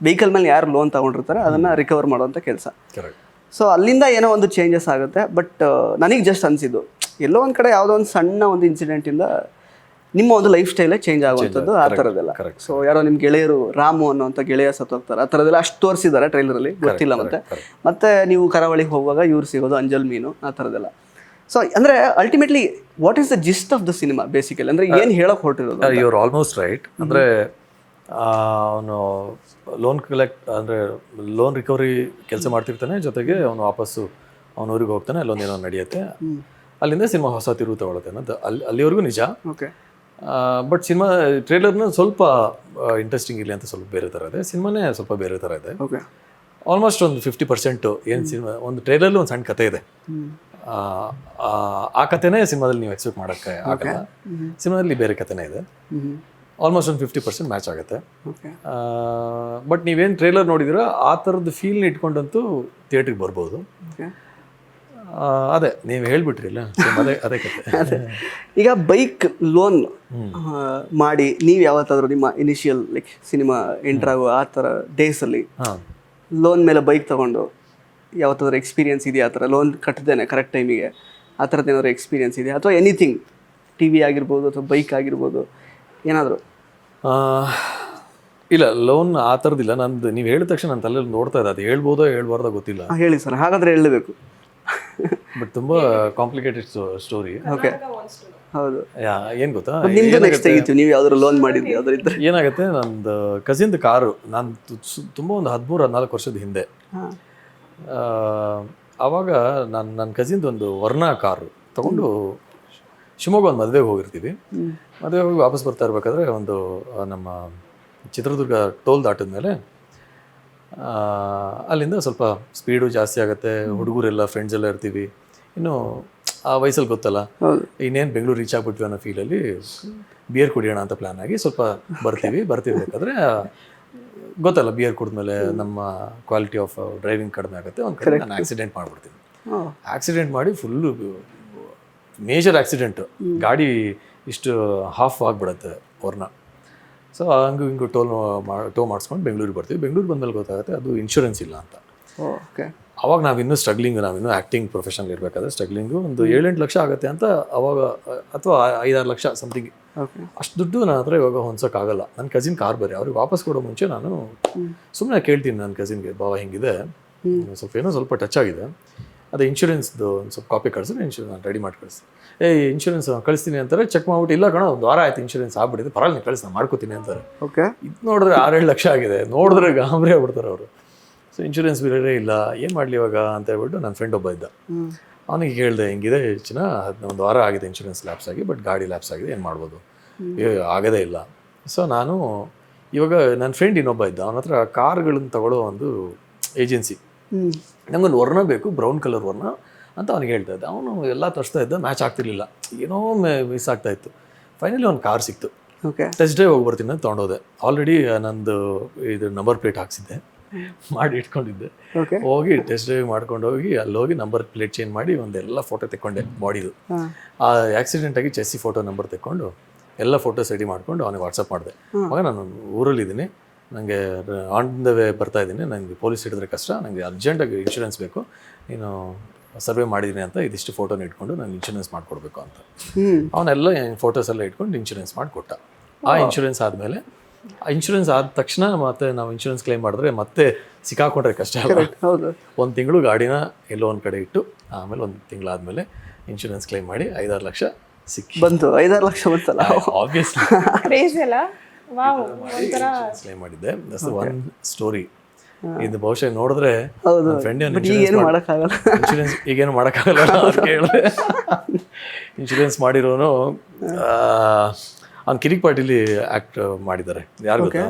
ವೆಹಿಕಲ್ ಮೇಲೆ ಯಾರು ಲೋನ್ ತೊಗೊಂಡಿರ್ತಾರೆ ಅದನ್ನು ರಿಕವರ್ ಮಾಡುವಂಥ ಕೆಲಸ. ಕರೆಕ್ಟ್. ಸೊ ಅಲ್ಲಿಂದ ಏನೋ ಒಂದು ಚೇಂಜಸ್ ಆಗುತ್ತೆ. ಬಟ್ ನನಗೆ ಜಸ್ಟ್ ಅನಿಸಿದ್ದು ಎಲ್ಲೋ ಒಂದು ಕಡೆ ಯಾವುದೋ ಒಂದು ಸಣ್ಣ ಒಂದು ಇನ್ಸಿಡೆಂಟಿಂದ ನಿಮ್ಮ ಒಂದು ಲೈಫ್ ಸ್ಟೈಲೇ ಚೇಂಜ್ ಆಗುವಂಥದ್ದು ಆ ಥರದ್ದೆಲ್ಲ. ಸೊ ಯಾರೋ ನಿಮ್ಮ ಗೆಳೆಯರು ರಾಮು ಅನ್ನೋಂಥ ಗೆಳೆಯ ಸತ್ತೋಗ್ತಾರೆ, ಆ ಥರದ್ದೆಲ್ಲ ಅಷ್ಟು ತೋರಿಸಿದ್ದಾರೆ ಟ್ರೈಲರಲ್ಲಿ, ಗೊತ್ತಿಲ್ಲ. ಮತ್ತೆ ನೀವು ಕರಾವಳಿಗೆ ಹೋಗುವಾಗ ಇವ್ರು ಸಿಗೋದು ಅಂಜಲ್ ಮೀನು, ಆ ಥರದ್ದೆಲ್ಲ. ಸೊ ಅಂದರೆ ultimately what is the gist of the cinema basically, ಅಂದರೆ ಏನು ಹೇಳೋಕೆ ಹೊರಟಿರೋದು? Your almost right. ಅಂದರೆ ಅವನು ಲೋನ್ ಕಲೆಕ್ಟ್ ಅಂದರೆ ಲೋನ್ ರಿಕವರಿ ಕೆಲಸ ಮಾಡ್ತಿರ್ತಾನೆ, ಜೊತೆಗೆ ಅವನು ವಾಪಸ್ಸು ಅವನ ಊರಿಗೆ ಹೋಗ್ತಾನೆ, ಅಲ್ಲೊಂದೇನೋ ನಡೆಯುತ್ತೆ, ಅಲ್ಲಿಂದ ಸಿನಿಮಾ ಹೊಸ ತಿರುವು ತಗೊಳುತ್ತೆ ಅನ್ನೋದು ಅಲ್ಲಿವರೆಗೂ ನಿಜ. ಓಕೆ. ಬಟ್ ಸಿನಿಮಾ ಟ್ರೇಲರ್ನ ಸ್ವಲ್ಪ ಇಂಟ್ರೆಸ್ಟಿಂಗ್ ಇರಲಿ ಅಂತ ಸ್ವಲ್ಪ ಬೇರೆ ಥರ ಇದೆ, ಸಿನಿಮಾನೇ ಸ್ವಲ್ಪ ಬೇರೆ ಥರ ಇದೆ. ಓಕೆ. ಆಲ್ಮೋಸ್ಟ್ ಒಂದು 50% ಏನು ಸಿನಿಮಾ, ಒಂದು ಟ್ರೇಲರ್ಲಿ ಒಂದು ಸಣ್ಣ ಕತೆ ಇದೆ, ಆ ಕತೆನೇ ಸಿನಿಮಾದಲ್ಲಿ ನೀವು ಎಕ್ಸ್ಪೆಕ್ಟ್ ಮಾಡೋಕ್ಕೆ ಆಗಲ್ಲ. ಸಿನಿಮಾದಲ್ಲಿ ಬೇರೆ ಕತೆನೇ ಇದೆ, ಆಲ್ಮೋಸ್ಟ್ ಒಂದು 50% ಮ್ಯಾಚ್ ಆಗುತ್ತೆ. ಬಟ್ ನೀವೇನು ಟ್ರೇಲರ್ ನೋಡಿದಿರೋ ಆ ಥರದ್ದು ಫೀಲ್ನ ಇಟ್ಕೊಂಡಂತೂ ಥಿಯೇಟ್ರಿಗೆ ಬರ್ಬೋದು. ಅದೇ ನೀವು ಹೇಳ್ಬಿಟ್ರಿಲ್ಲ, ಅದೇ ಕತೆ. ಈಗ ಬೈಕ್ ಲೋನ್ ಮಾಡಿ ನೀವು ಯಾವತ್ತಾದರೂ ನಿಮ್ಮ ಇನಿಷಿಯಲ್ ಲೈಕ್ ಸಿನಿಮಾ ಎಂಟರ್ ಆಗೋ ಆ ಥರ ಡೇಸಲ್ಲಿ ಲೋನ್ ಮೇಲೆ ಬೈಕ್ ತೊಗೊಂಡು ಯಾವತ್ತಾದ್ರೂ ಎಕ್ಸ್ಪೀರಿಯನ್ಸ್ ಇದೆಯಾ? ಆ ಥರ ಲೋನ್ ಕಟ್ಟಿದ್ದೇನೆ ಕರೆಕ್ಟ್ ಟೈಮಿಗೆ, ಆ ಥರದ್ದು ಏನಾದ್ರು ಎಕ್ಸ್ಪೀರಿಯನ್ಸ್ ಇದೆಯಾ? ಅಥವಾ ಎನಿಥಿಂಗ್, ಟಿ ವಿ ಆಗಿರ್ಬೋದು ಅಥವಾ ಬೈಕ್ ಆಗಿರ್ಬೋದು ಏನಾದರೂ? ಇಲ್ಲ, ಲೋನ್ ಆ ಥರದ್ದಿಲ್ಲ. ನಂದು ನೀವು ಹೇಳಿದ ತಕ್ಷಣ ನನ್ನ ತಲೆಯಲ್ಲಿ ನೋಡ್ತಾ ಇದೆ, ಅದು ಹೇಳ್ಬೋದೋ ಹೇಳ್ಬಾರ್ದೋ ಗೊತ್ತಿಲ್ಲ. ಹೇಳಿ ಸರ್, ಹಾಗಾದರೆ ಹೇಳಬೇಕು. ಬಟ್ ತುಂಬ ಕಾಂಪ್ಲಿಕೇಟೆಡ್ ಸ್ಟೋರಿ. ಓಕೆ. ಹೌದು. ಏನು ಗೊತ್ತಾ, ನಿಮ್ದು ನೆಕ್ಸ್ಟ್ ಆಗಿತ್ತು, ನೀವು ಯಾವ್ದಾದ್ರು ಲೋನ್ ಮಾಡಿದ್ರಿ ಅದರಿಂದ? ಏನಾಗುತ್ತೆ, ನಂದು ಕಸಿನ್ದು ಕಾರು, ನಾನು ತುಂಬ ಒಂದು 13-14 ವರ್ಷದ ಹಿಂದೆ, ಆವಾಗ ನನ್ನ ಕಸಿನ್ದು ಒಂದು ವರ್ಣ ಕಾರು ತೊಗೊಂಡು ಶಿವಮೊಗ್ಗ ಒಂದು ಮದುವೆಗೆ ಹೋಗಿರ್ತೀವಿ. ಮದುವೆಗೆ ಹೋಗಿ ವಾಪಸ್ ಬರ್ತಾ ಇರ್ಬೇಕಾದ್ರೆ ಒಂದು ನಮ್ಮ ಚಿತ್ರದುರ್ಗ ಟೋಲ್ ದಾಟಿದ ಮೇಲೆ ಅಲ್ಲಿಂದ ಸ್ವಲ್ಪ ಸ್ಪೀಡು ಜಾಸ್ತಿ ಆಗುತ್ತೆ, ಹುಡುಗರೆಲ್ಲ ಫ್ರೆಂಡ್ಸ್ ಎಲ್ಲ ಇರ್ತೀವಿ, ಇನ್ನು ಆ ವಯಸ್ಸಲ್ಲಿ ಗೊತ್ತಲ್ಲ, ಇನ್ನೇನು ಬೆಂಗಳೂರು ರೀಚ್ ಆಗ್ಬಿಟ್ವಿ ಅನ್ನೋ ಫೀಲಲ್ಲಿ ಬಿಯರ್ ಕುಡಿಯೋಣ ಅಂತ ಪ್ಲ್ಯಾನ್ ಆಗಿ ಸ್ವಲ್ಪ ಬರ್ತಿರ್ಬೇಕಾದ್ರೆ ಗೊತ್ತಲ್ಲ, ಬಿಯರ್ ಕುಡಿದ್ಮೇಲೆ ನಮ್ಮ ಕ್ವಾಲಿಟಿ ಆಫ್ ಡ್ರೈವಿಂಗ್ ಕಡಿಮೆ ಆಗುತ್ತೆ. ಒಂದು ಕಡೆ ನಾನು ಆಕ್ಸಿಡೆಂಟ್ ಮಾಡಿಬಿಡ್ತೀನಿ. ಆಕ್ಸಿಡೆಂಟ್ ಮಾಡಿ ಫುಲ್ಲು ಮೇಜರ್ ಆಕ್ಸಿಡೆಂಟು, ಗಾಡಿ ಇಷ್ಟು ಹಾಫ್ ಆಗಿಬಿಡುತ್ತೆ ವರ್ಣ. ಸೊ ಹಂಗೂ ಹಿಂಗೂ ಟೋ ಮಾಡಿಸ್ಕೊಂಡು ಬೆಂಗಳೂರಿಗೆ ಬರ್ತೀವಿ. ಬೆಂಗಳೂರು ಬಂದಮೇಲೆ ಗೊತ್ತಾಗುತ್ತೆ ಅದು ಇನ್ಶೂರೆನ್ಸ್ ಇಲ್ಲ ಅಂತ. ಓಕೆ. ಅವಾಗ ನಾವಿನ್ನೂ ನಾವಿನ್ನೂ ಆ್ಯಕ್ಟಿಂಗ್ ಪ್ರೊಫೆಷನ್ ಇರಬೇಕಾದ್ರೆ ಸ್ಟ್ರಗ್ಲಿಂಗು ಒಂದು 7-8 ಲಕ್ಷ ಆಗುತ್ತೆ ಅಂತ ಅವಾಗ, ಅಥವಾ 5-6 ಲಕ್ಷ ಸಮಥಿಂಗ್. ಅಷ್ಟು ದುಡ್ಡು ನನ್ನ ಹತ್ರ ಇವಾಗ ಹೊಂದ್ಸೋಕ್ಕಾಗಲ್ಲ. ನನ್ನ ಕಸಿನ್ ಕಾರ್ ಬೇರೆ, ಅವ್ರಿಗೆ ವಾಪಸ್ ಕೊಡೋ ಮುಂಚೆ ನಾನು ಸುಮ್ಮನೆ ಕೇಳ್ತೀನಿ ನನ್ನ ಕಸಿನ್ಗೆ, ಬಾವ ಹಿಂಗಿದೆ, ಸ್ವಲ್ಪ ಟಚ್ ಆಗಿದೆ, ಅದೇ ಇನ್ಶೂರೆನ್ಸ್ದು ಒಂದು ಸ್ವಲ್ಪ ಕಾಪಿ ಕಳಿಸಿದ್ರೆ ನಾನು ರೆಡಿ ಮಾಡಿ ಕಳಿಸ್ತೀನಿ. ಇನ್ಶೂರೆನ್ಸ್ ಕಳಿಸ್ತೀನಿ ಅಂತಾರೆ. ಚೆಕ್ ಮಾಡ್ಬಿಟ್ಟು, ಇಲ್ಲ ಕಣ ಒಂದು ವಾರ ಆಯ್ತು ಇನ್ಶೂರೆನ್ಸ್ ಆಗ್ಬಿಟ್ಟಿದೆ, ಪರವಾಗಿಲ್ಲ ನೀವು ಕಳಿಸಿ, ನಾನು ಮಾಡ್ಕೋತೀನಿ ಅಂತಾರೆ. ಓಕೆ. ಇದು ನೋಡಿದ್ರೆ 6-7 ಲಕ್ಷ ಆಗಿದೆ, ನೋಡಿದ್ರೆ ಗಾಬರಿ ಆಗ್ಬಿಡ್ತಾರೆ ಅವರು. ಸೊ ಇನ್ಶೂರೆನ್ಸ್ ಬೇರೆ ಇಲ್ಲ, ಏನು ಮಾಡಲಿ ಇವಾಗ ಅಂತ ಹೇಳ್ಬಿಟ್ಟು ನನ್ನ ಫ್ರೆಂಡ್ ಒಬ್ಬ ಇದ್ದ, ಅವನಿಗೆ ಹೇಳಿದೆ, ಹಿಂಗಿದೆ ಒಂದು ವಾರ ಆಗಿದೆ ಇನ್ಶೂರೆನ್ಸ್ ಲ್ಯಾಪ್ಸ್ ಆಗಿ, ಬಟ್ ಗಾಡಿ ಲ್ಯಾಪ್ಸ್ ಆಗಿದೆ, ಏನು ಮಾಡ್ಬೋದು, ಆಗೋದೇ ಇಲ್ಲ. ಸೊ ನಾನು ಇವಾಗ ನನ್ನ ಫ್ರೆಂಡ್ ಇನ್ನೊಬ್ಬ ಇದ್ದ, ಅವನ ಹತ್ರ ಕಾರ್ಗಳನ್ನು ತಗೊಳ್ಳೋ ಒಂದು ಏಜೆನ್ಸಿ, ನಮಗೊಂದು ವರ್ಣ ಬೇಕು, ಬ್ರೌನ್ ಕಲರ್ ವರ್ಣ ಅಂತ ಅವ್ನಿಗೆ ಹೇಳ್ತಾ ಇದ್ದ. ಅವನು ಎಲ್ಲ ತರಿಸ್ತಾ ಇದ್ದ, ಮ್ಯಾಚ್ ಆಗ್ತಿರ್ಲಿಲ್ಲ, ಏನೋ ಮಿಸ್ ಆಗ್ತಾಯಿತ್ತು. ಫೈನಲಿ ಒಂದು ಕಾರ್ ಸಿಕ್ತು. ಓಕೆ. ಟೆಸ್ಟ್ ಡ್ರೈವ್ ಹೋಗಿ ಬರ್ತೀನಿ ಅಂತ ತೊಗೊಂಡೋದೆ. ಆಲ್ರೆಡಿ ನಂದು ಇದು ನಂಬರ್ ಪ್ಲೇಟ್ ಹಾಕ್ಸಿದ್ದೆ, ಮಾಡಿ ಇಟ್ಕೊಂಡಿದ್ದೆ. ಹೋಗಿ ಟೆಸ್ಟ್ ಡ್ರೈವ್ ಮಾಡ್ಕೊಂಡು ಹೋಗಿ ಅಲ್ಲಿ ಹೋಗಿ ನಂಬರ್ ಪ್ಲೇಟ್ ಚೇಂಜ್ ಮಾಡಿ ಒಂದೆಲ್ಲ ಫೋಟೋ ತೆಕ್ಕೊಂಡೆ ಬಾಡಿದು. ಆ ಆಕ್ಸಿಡೆಂಟ್ ಆಗಿ ಚೆಸ್ಸಿ ಫೋಟೋ ನಂಬರ್ ತೆಕ್ಕೊಂಡು ಎಲ್ಲ ಫೋಟೋಸ್ ರೆಡಿ ಮಾಡ್ಕೊಂಡು ಅವನಿಗೆ ವಾಟ್ಸಪ್ ಮಾಡಿದೆ. ಅವಾಗ ನಾನು ಊರಲ್ಲಿದ್ದೀನಿ, ನನಗೆ ಆನ್ ದ ವೇ ಬರ್ತಾ ಇದ್ದೀನಿ, ನನಗೆ ಪೊಲೀಸ್ ಹಿಡಿದ್ರೆ ಕಷ್ಟ, ನನಗೆ ಅರ್ಜೆಂಟಾಗಿ ಇನ್ಶೂರೆನ್ಸ್ ಬೇಕು, ನೀನು ಸರ್ವೆ ಮಾಡಿದ್ದೀನಿ ಅಂತ ಇದಿಷ್ಟು ಫೋಟೋನ ಇಟ್ಕೊಂಡು ನಾನು ಇನ್ಶೂರೆನ್ಸ್ ಮಾಡಿಕೊಡ್ಬೇಕು ಅಂತ. ಅವನೆಲ್ಲ ಫೋಟೋಸ್ ಎಲ್ಲ ಇಟ್ಕೊಂಡು ಇನ್ಶೂರೆನ್ಸ್ ಮಾಡಿಕೊಟ್ಟ. ಆ ಇನ್ಶೂರೆನ್ಸ್ ಆದಮೇಲೆ, ಆ ಇನ್ಶೂರೆನ್ಸ್ ಆದ ತಕ್ಷಣ ಮತ್ತೆ ನಾವು ಇನ್ಶೂರೆನ್ಸ್ ಕ್ಲೈಮ್ ಮಾಡಿದ್ರೆ ಮತ್ತೆ ಸಿಕ್ಕಾಕೊಂಡ್ರೆ ಕಷ್ಟ ಅಲ್ಲ. ಒಂದು ತಿಂಗಳು ಗಾಡಿನ ಎಲ್ಲೋ ಒಂದು ಕಡೆ ಇಟ್ಟು, ಆಮೇಲೆ ಒಂದು ತಿಂಗಳಾದಮೇಲೆ ಇನ್ಶೂರೆನ್ಸ್ ಕ್ಲೈಮ್ ಮಾಡಿ 5-6 ಲಕ್ಷ ಬಂತು. 5-6 ಲಕ್ಷ ಬಂತಲ್ಲ, ಆಬ್ವಿಯಸ್ಲಿ ಕ್ಲೈಮ್ ಮಾಡಿದ್ದೆ. That's one story. ಇದು ಬಹುಶಃ ನೋಡಿದ್ರೆ ಫ್ರೆಂಡ್ ಇನ್ಶೂರೆನ್ಸ್ ಈಗೇನು ಮಾಡೋಕ್ಕಾಗಲ್ಲ ಅಂತ ಹೇಳಿದೆ. ಇನ್ಶೂರೆನ್ಸ್ ಮಾಡಿರೋನು ಅವ್ನು ಕಿರಿಕ್ ಪಾರ್ಟಿಲಿ ಆ್ಯಕ್ಟ್ ಮಾಡಿದ್ದಾರೆ. ಯಾರು ಗೊತ್ತಾ?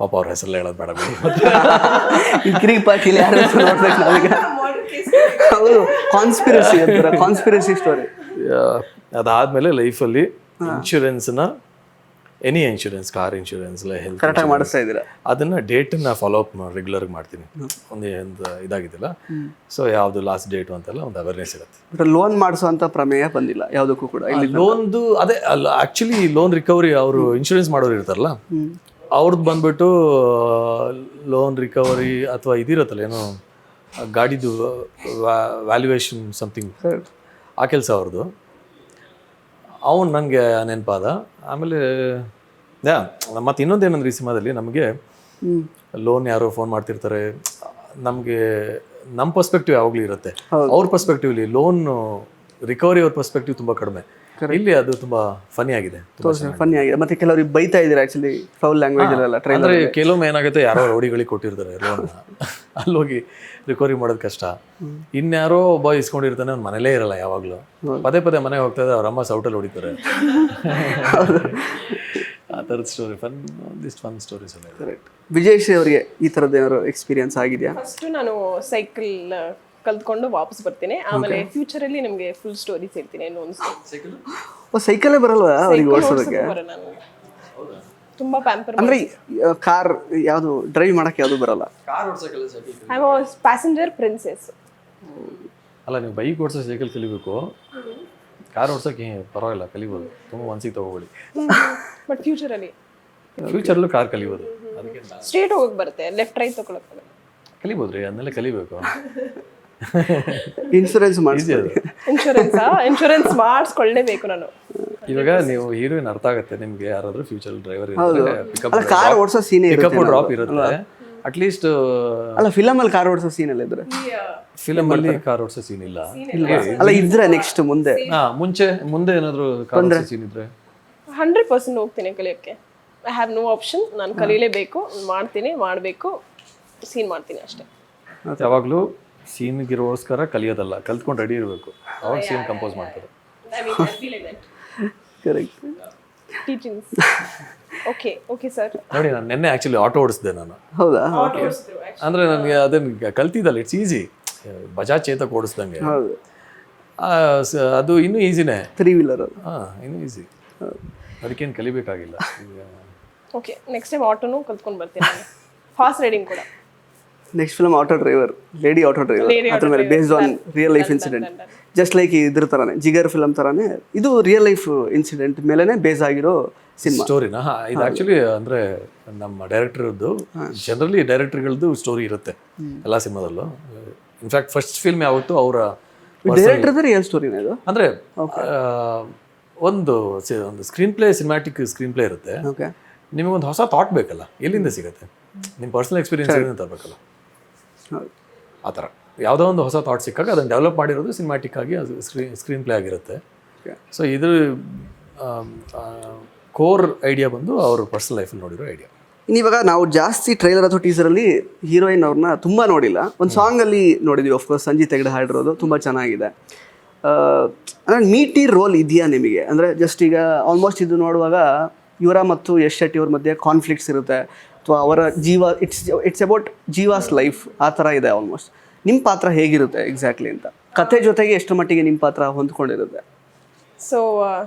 ಪಾಪ ಅವ್ರ ಹೆಸರೆಲ್ಲ ಹೇಳೋದು ಬೇಡ. ಕಿರಿಕ್ ಪಾರ್ಟಿಲಿ ಯಾರು ನೋಡ್ಬೇಕು ನಾವೀಗ? ಹೌದು, ಕಾನ್ಸ್ಪಿರಸಿ ಸ್ಟೋರಿ. ಅದಾದಮೇಲೆ ಲೈಫಲ್ಲಿ ಇನ್ಶೂರೆನ್ಸ್ನ ಎನಿ ಇನ್ಶೂರೆನ್ಸ್, ಕಾರ್ ಇನ್ಶೂರೆನ್ಸ್, ಇಲ್ಲ ಹೆಲ್ತ್ ಕರೆಕ್ಟಾಗಿ ಮಾಡಿಸ್ತಾ ಇದ್ದೀರಾ. ಅದನ್ನು ಡೇಟನ್ನ ಫಾಲೋ ಅಪ್ ರೆಗ್ಯುಲರ್ ಮಾಡ್ತೀನಿ. ಒಂದು ಇದಾಗಿದ್ದಿಲ್ಲ, ಸೊ ಯಾವುದು ಲಾಸ್ಟ್ ಡೇಟು ಅಂತೆಲ್ಲ ಒಂದು ಅವೇರ್ನೆಸ್ ಇರುತ್ತೆ. ಬಟ್ ಲೋನ್ ಮಾಡಿಸುವಂಥ ಪ್ರಮೇಯ ಬಂದಿಲ್ಲ ಯಾವುದಕ್ಕೂ ಕೂಡ ಇಲ್ಲಿ. ಲೋನ್ದು ಅದೇ ಅಲ್ಲ, ಆ್ಯಕ್ಚುಲಿ ಲೋನ್ ರಿಕವರಿ ಅವರು ಇನ್ಶೂರೆನ್ಸ್ ಮಾಡೋರು ಇರ್ತಾರಲ್ಲ, ಅವ್ರದ್ದು ಬಂದ್ಬಿಟ್ಟು ಲೋನ್ ರಿಕವರಿ ಅಥವಾ ಇದಿರುತ್ತಲ್ಲ ಏನೋ ಗಾಡಿದು ವ್ಯಾಲ್ಯೂಯೇಷನ್ ಸಮಥಿಂಗ್, ಆ ಕೆಲಸ ಅವ್ರದ್ದು. ಅವನು ನನಗೆ ನೆನಪಾದ. ಆಮೇಲೆ ಮತ್ತು ಇನ್ನೊಂದೇನಂದ್ರೆ ಈ ಸಿನಿಮಾದಲ್ಲಿ ನಮಗೆ ಲೋನ್ ಯಾರೋ ಫೋನ್ ಮಾಡ್ತಿರ್ತಾರೆ, ನಮಗೆ ನಮ್ಮ ಪರ್ಸ್ಪೆಕ್ಟಿವ್ ಯಾವಾಗಲೂ ಇರುತ್ತೆ, ಅವ್ರ ಪರ್ಸ್ಪೆಕ್ಟಿವ್ಲಿ ಲೋನ್ ರಿಕವರಿ ಅವ್ರ ಪರ್ಸ್ಪೆಕ್ಟಿವ್ ತುಂಬ ಕಡಿಮೆ. ಇಲ್ಲಿ ಅದು ತುಂಬಾ ಫನಿ ಆಗಿದೆ, ಫನಿ ಆಗಿದೆ. ಮತ್ತೆ ಕೆಲವರಿಗೆ ಬೈತಾ ಇದ್ದಾರೆ ಆಕ್ಚುಲಿ ಫೌಲ್ ಲ್ಯಾಂಗ್ವೇಜ್ ಅಲ್ಲ. ಅಂದ್ರೆ ಕೆಲವೊಮ್ಮೆ ಏನಾಗುತ್ತೆ, ಯಾರೋ ರೌಡಿಗಳಿಗೆ ಕೊಟ್ಟಿರ್ತಾರೆ ಲೋನ್, ಅಲ್ಲೋಗಿ ರಿಕವರಿ ಮಾಡೋದು ಕಷ್ಟ. ಇನ್ಯಾರೋ ಒಬ್ಬ ಇಸ್ಕೊಂಡಿರ್ತಾನೆ, ಅವ್ನ ಮನೇಲೇ ಇರಲ್ಲ, ಯಾವಾಗ್ಲೂ ಪದೇ ಪದೇ ಮನೆಗೆ ಹೋಗ್ತಾ ಇದ್ದಾರೆ, ಅವ್ರ ಅಮ್ಮ ಸೌಟಲ್ಲಿ ಹೊಡಿತಾರೆ. ಆ ಥರದ ಸ್ಟೋರಿ, ಫನ್ ಸ್ಟೋರೀಸ್ ಎಲ್ಲ. ಕರೆಕ್ಟ್. ವಿಜಯ್ ಶ್ರೀ ಅವರಿಗೆ ಈ ಥರದ್ದು ಏನಾದ್ರು ಎಕ್ಸ್ಪೀರಿಯನ್ಸ್ ಆಗಿದೆಯಾ? ಫಸ್ಟ್ ನಾನು ಸೈಕಲ್ ಕಲ್ತ್ಕೊಂಡು ವಾಪಸ್ ಬರ್ತೀನಿ, ಆಮೇಲೆ ಫ್ಯೂಚರ್ ಅಲ್ಲಿ ನಿಮಗೆ ಫುಲ್ ಸ್ಟೋರೀಸ್ ಹೇಳ್ತೀನಿ. ಸೈಕಲೇ ಬರಲ್ವಾ ಅವ್ರಿಗೆ ಓಡಿಸೋದಕ್ಕೆ? ತುಂಬಾ ಪ್ಯಾಂಪರ್. ಅಂದ್ರೆ ಕಾರ್ ಯಾವುದು ಡ್ರೈವ್ ಮಾಡಕ್ಕೆ ಯಾವುದು ಬರಲ್ಲ? I was passenger princess. ಅಲ್ಲ, ನೀವು ಬೈಕ್ ಓಡಿಸೋ ಸೈಕಲ್ ಕಲಿಬೇಕು, ಕಾರ್ ಓಡಿಸೋಕೆ ಪರವಾಗಿಲ್ಲ, ಕಲಿಬೋದು, ತುಂಬ ಮನ್ಸಿಗೆ ತಗೋಬೇಡಿ. ಬಟ್ ಫ್ಯೂಚರಲ್ಲೂ ಕಾರ್ ಕಲಿಬೋದು, ಅದಕ್ಕೆ ಸ್ಟ್ರೇಟ್ ಹೋಗಕ್ಕೆ ಬರುತ್ತೆ, ಲೆಫ್ಟ್ ರೈಟ್ ತಗೊಳಕ್ಕೆ ಕಲಿಬೋದು ರೀ, ಅದನ್ನೆಲ್ಲ ಕಲಿಬೇಕು. ಇನ್ಶೂರೆನ್ಸ್ ಮಾಡಿಸಿ. ಇನ್ಶೂರೆನ್ಸ್ ಮಾಡಿಸ್ಕೊಳ್ಳೇಬೇಕು ನಾನು. ಇವಾಗ ನೀವು ಹೀರೋಯಿನ್ ಅರ್ಥ ಆಗುತ್ತೆ ನಿಮ್ಗೆ, ಯಾರಾದ್ರೂ ಫ್ಯೂಚರ್ ಡ್ರೈವರ್ ಕಾರ್ ಓಡಿಸೋ ಸೀನ್ ಡ್ರಾಪ್ ಇರುತ್ತೆ ಅಟ್ಲೀಸ್ಟ್. ಅಲ್ಲ, ಫಿಲಮ್ ಅಲ್ಲಿ ಕಾರ್ ಓಡಿಸೋ ಸೀನ್ ಎಲ್ಲ ಇದ್ರೆ, ಫಿಲಮ್ ಅಲ್ಲಿ ಕಾರ್ ಓಡಿಸೋ ಸೀನ್ ಇಲ್ಲ. ಅಲ್ಲ ಇದ್ರೆ ನೆಕ್ಸ್ಟ್ ಮುಂದೆ ಏನಾದ್ರು ಕಾರ್ ಓಡಿಸೋ ಸೀನ್ ಇದ್ರೆ 100% ಹೋಗ್ತೀನಿ ಕಲಿಯೋಕ್ಕೆ. ಐ ಹ್ಯಾವ್ ನೋ ಆಪ್ಷನ್, ನಾನು ಕಲೀಲೇಬೇಕು, ಮಾಡ್ತೀನಿ, ಮಾಡಬೇಕು, ಸೀನ್ ಮಾಡ್ತೀನಿ ಅಷ್ಟೇ. ಯಾವಾಗಲೂ ಸೀನ್ಗಿರೋಸ್ಕರ ಕಲಿಯೋದಲ್ಲ, ಕಲ್ತ್ಕೊಂಡು ರೆಡಿ ಇರಬೇಕು, ಅವಾಗ ಸೀನ್ ಕಂಪೋಸ್ ಮಾಡ್ತಾರೆ. ಕರೆಕ್ಟ್. ಟೀಚಿಂಗ್ಸ್. Okay sir. ನೋಡಿ, ನಾನು ನೆನ್ನೆ ಆ್ಯಕ್ಚುಲಿ ಆಟೋ ಓಡಿಸಿದೆ ನಾನು. ಹೌದಾ? ಅಂದರೆ ನನಗೆ ಅದನ್ನು ಕಲ್ತಿದ್ದಲ್ಲ, ಇಟ್ಸ್ ಈಸಿ. ಬಜಾಜ್ ಚೇತಕ್ ಓಡಿಸ್ದಂಗೆ ಅದು ಇನ್ನೂ ಈಸಿನೇ, 3 ವೀಲರ್. ಇನ್ನೂ ಈಸಿ, ಅದಕ್ಕೇನು ಕಲಿಬೇಕಾಗಿಲ್ಲ. ಓಕೆ, ನೆಕ್ಸ್ಟ್ ಟೈಮ್ ಆಟೋನು ಕಲ್ತ್ಕೊಂಡು ಬರ್ತೀನಿ, ಫಾಸ್ಟ್ ರೈಡಿಂಗ್ ಕೂಡ. Next film auto driver, lady auto driver, ಅದ್ರ ಮೇಲೆ based on real life incident. Just like ಇದ್ರ ಥರನೇ, ಜಿಗರ್ ಫಿಲಮ್ ಥರನೇ ಇದು ರಿಯಲ್ ಲೈಫ್ ಇನ್ಸಿಡೆಂಟ್ ಮೇಲೇ ಬೇಸ್ ಆಗಿರೋ ಸಿನಿಮಾ ಸ್ಟೋರಿನ. ಇದು ಆ್ಯಕ್ಚುಲಿ ಅಂದರೆ ನಮ್ಮ ಡೈರೆಕ್ಟರ್ದು, ಜನರಲಿ ಡೈರೆಕ್ಟರ್ಗಳದ್ದು ಸ್ಟೋರಿ ಇರುತ್ತೆ ಎಲ್ಲ ಸಿನಿಮಾದಲ್ಲೂ. ಇನ್ಫ್ಯಾಕ್ಟ್ ಫಸ್ಟ್ ಫಿಲ್ಮ್ ಯಾವತ್ತು ಅವರ ಡೈರೆಕ್ಟರ್ದು ರಿಯಲ್ ಸ್ಟೋರಿನ ಇದು. ಅಂದರೆ ಒಂದು screen play, cinematic screen play ಇರುತ್ತೆ. ನಿಮಗೊಂದು ಹೊಸ ಥಾಟ್ ಬೇಕಲ್ಲ, ಎಲ್ಲಿಂದ ಸಿಗುತ್ತೆ? ನಿಮ್ಮ ಪರ್ಸನಲ್ ಎಕ್ಸ್ಪೀರಿಯನ್ಸ್ ಏನೇನು ತರಬೇಕಲ್ಲ, ಆ ಥರ ಯಾವುದೋ ಒಂದು ಹೊಸ ಥಾಟ್ ಸಿಕ್ಕಾಗ ಅದನ್ನು ಡೆವಲಪ್ ಮಾಡಿರೋದು ಸಿನಿಮ್ಯಾಟಿಕ್ ಆಗಿ, ಅದು ಸ್ಕ್ರೀನ್ ಪ್ಲೇ ಆಗಿರುತ್ತೆ. ಸೊ ಇದು ಕೋರ್ ಐಡಿಯಾ ಬಂದು ಅವ್ರ ಪರ್ಸನಲ್ ಲೈಫಲ್ಲಿ ನೋಡಿರೋ ಐಡಿಯಾ. ಇವಾಗ ನಾವು ಜಾಸ್ತಿ ಟ್ರೈಲರ್ ಅಥವಾ ಟೀಸರಲ್ಲಿ ಹೀರೋಯಿನ್ ಅವ್ರನ್ನ ತುಂಬ ನೋಡಿಲ್ಲ, ಒಂದು ಸಾಂಗಲ್ಲಿ ನೋಡಿದ್ವಿ. ಆಫ್ಕೋರ್ಸ್ ಸಂಜೀತ್ ಹೆಗ್ಡೆ ಹಾಡಿರೋದು ತುಂಬ ಚೆನ್ನಾಗಿದೆ. ಅಂದರೆ ಮೀಟಿ ರೋಲ್ ಇದೆಯಾ ನಿಮಗೆ? ಅಂದರೆ ಜಸ್ಟ್ ಈಗ ಆಲ್ಮೋಸ್ಟ್ ಇದು ನೋಡುವಾಗ ಇವರ ಮತ್ತು ಯಶ್ ಶೆಟ್ಟಿ ಅವ್ರ ಮಧ್ಯೆ ಕಾನ್ಫ್ಲಿಕ್ಟ್ಸ್ ಇರುತ್ತೆ, ಅಥವಾ ಅವರ ಜೀವ, ಇಟ್ಸ್ ಅಬೌಟ್ ಜೀವಾಸ್ ಲೈಫ್, ಆ ಥರ ಇದೆ ಆಲ್ಮೋಸ್ಟ್. ನಿಮ್ಮ ಪಾತ್ರ ಹೇಗಿರುತ್ತೆ ಎಕ್ಸಾಕ್ಟ್ಲಿ ಅಂತ, ಕತೆ ಜೊತೆಗೆ ಎಷ್ಟು ಮಟ್ಟಿಗೆ ನಿಮ್ಮ ಪಾತ್ರ ಹೊಂದ್ಕೊಂಡಿರುತ್ತೆ? ಸೊ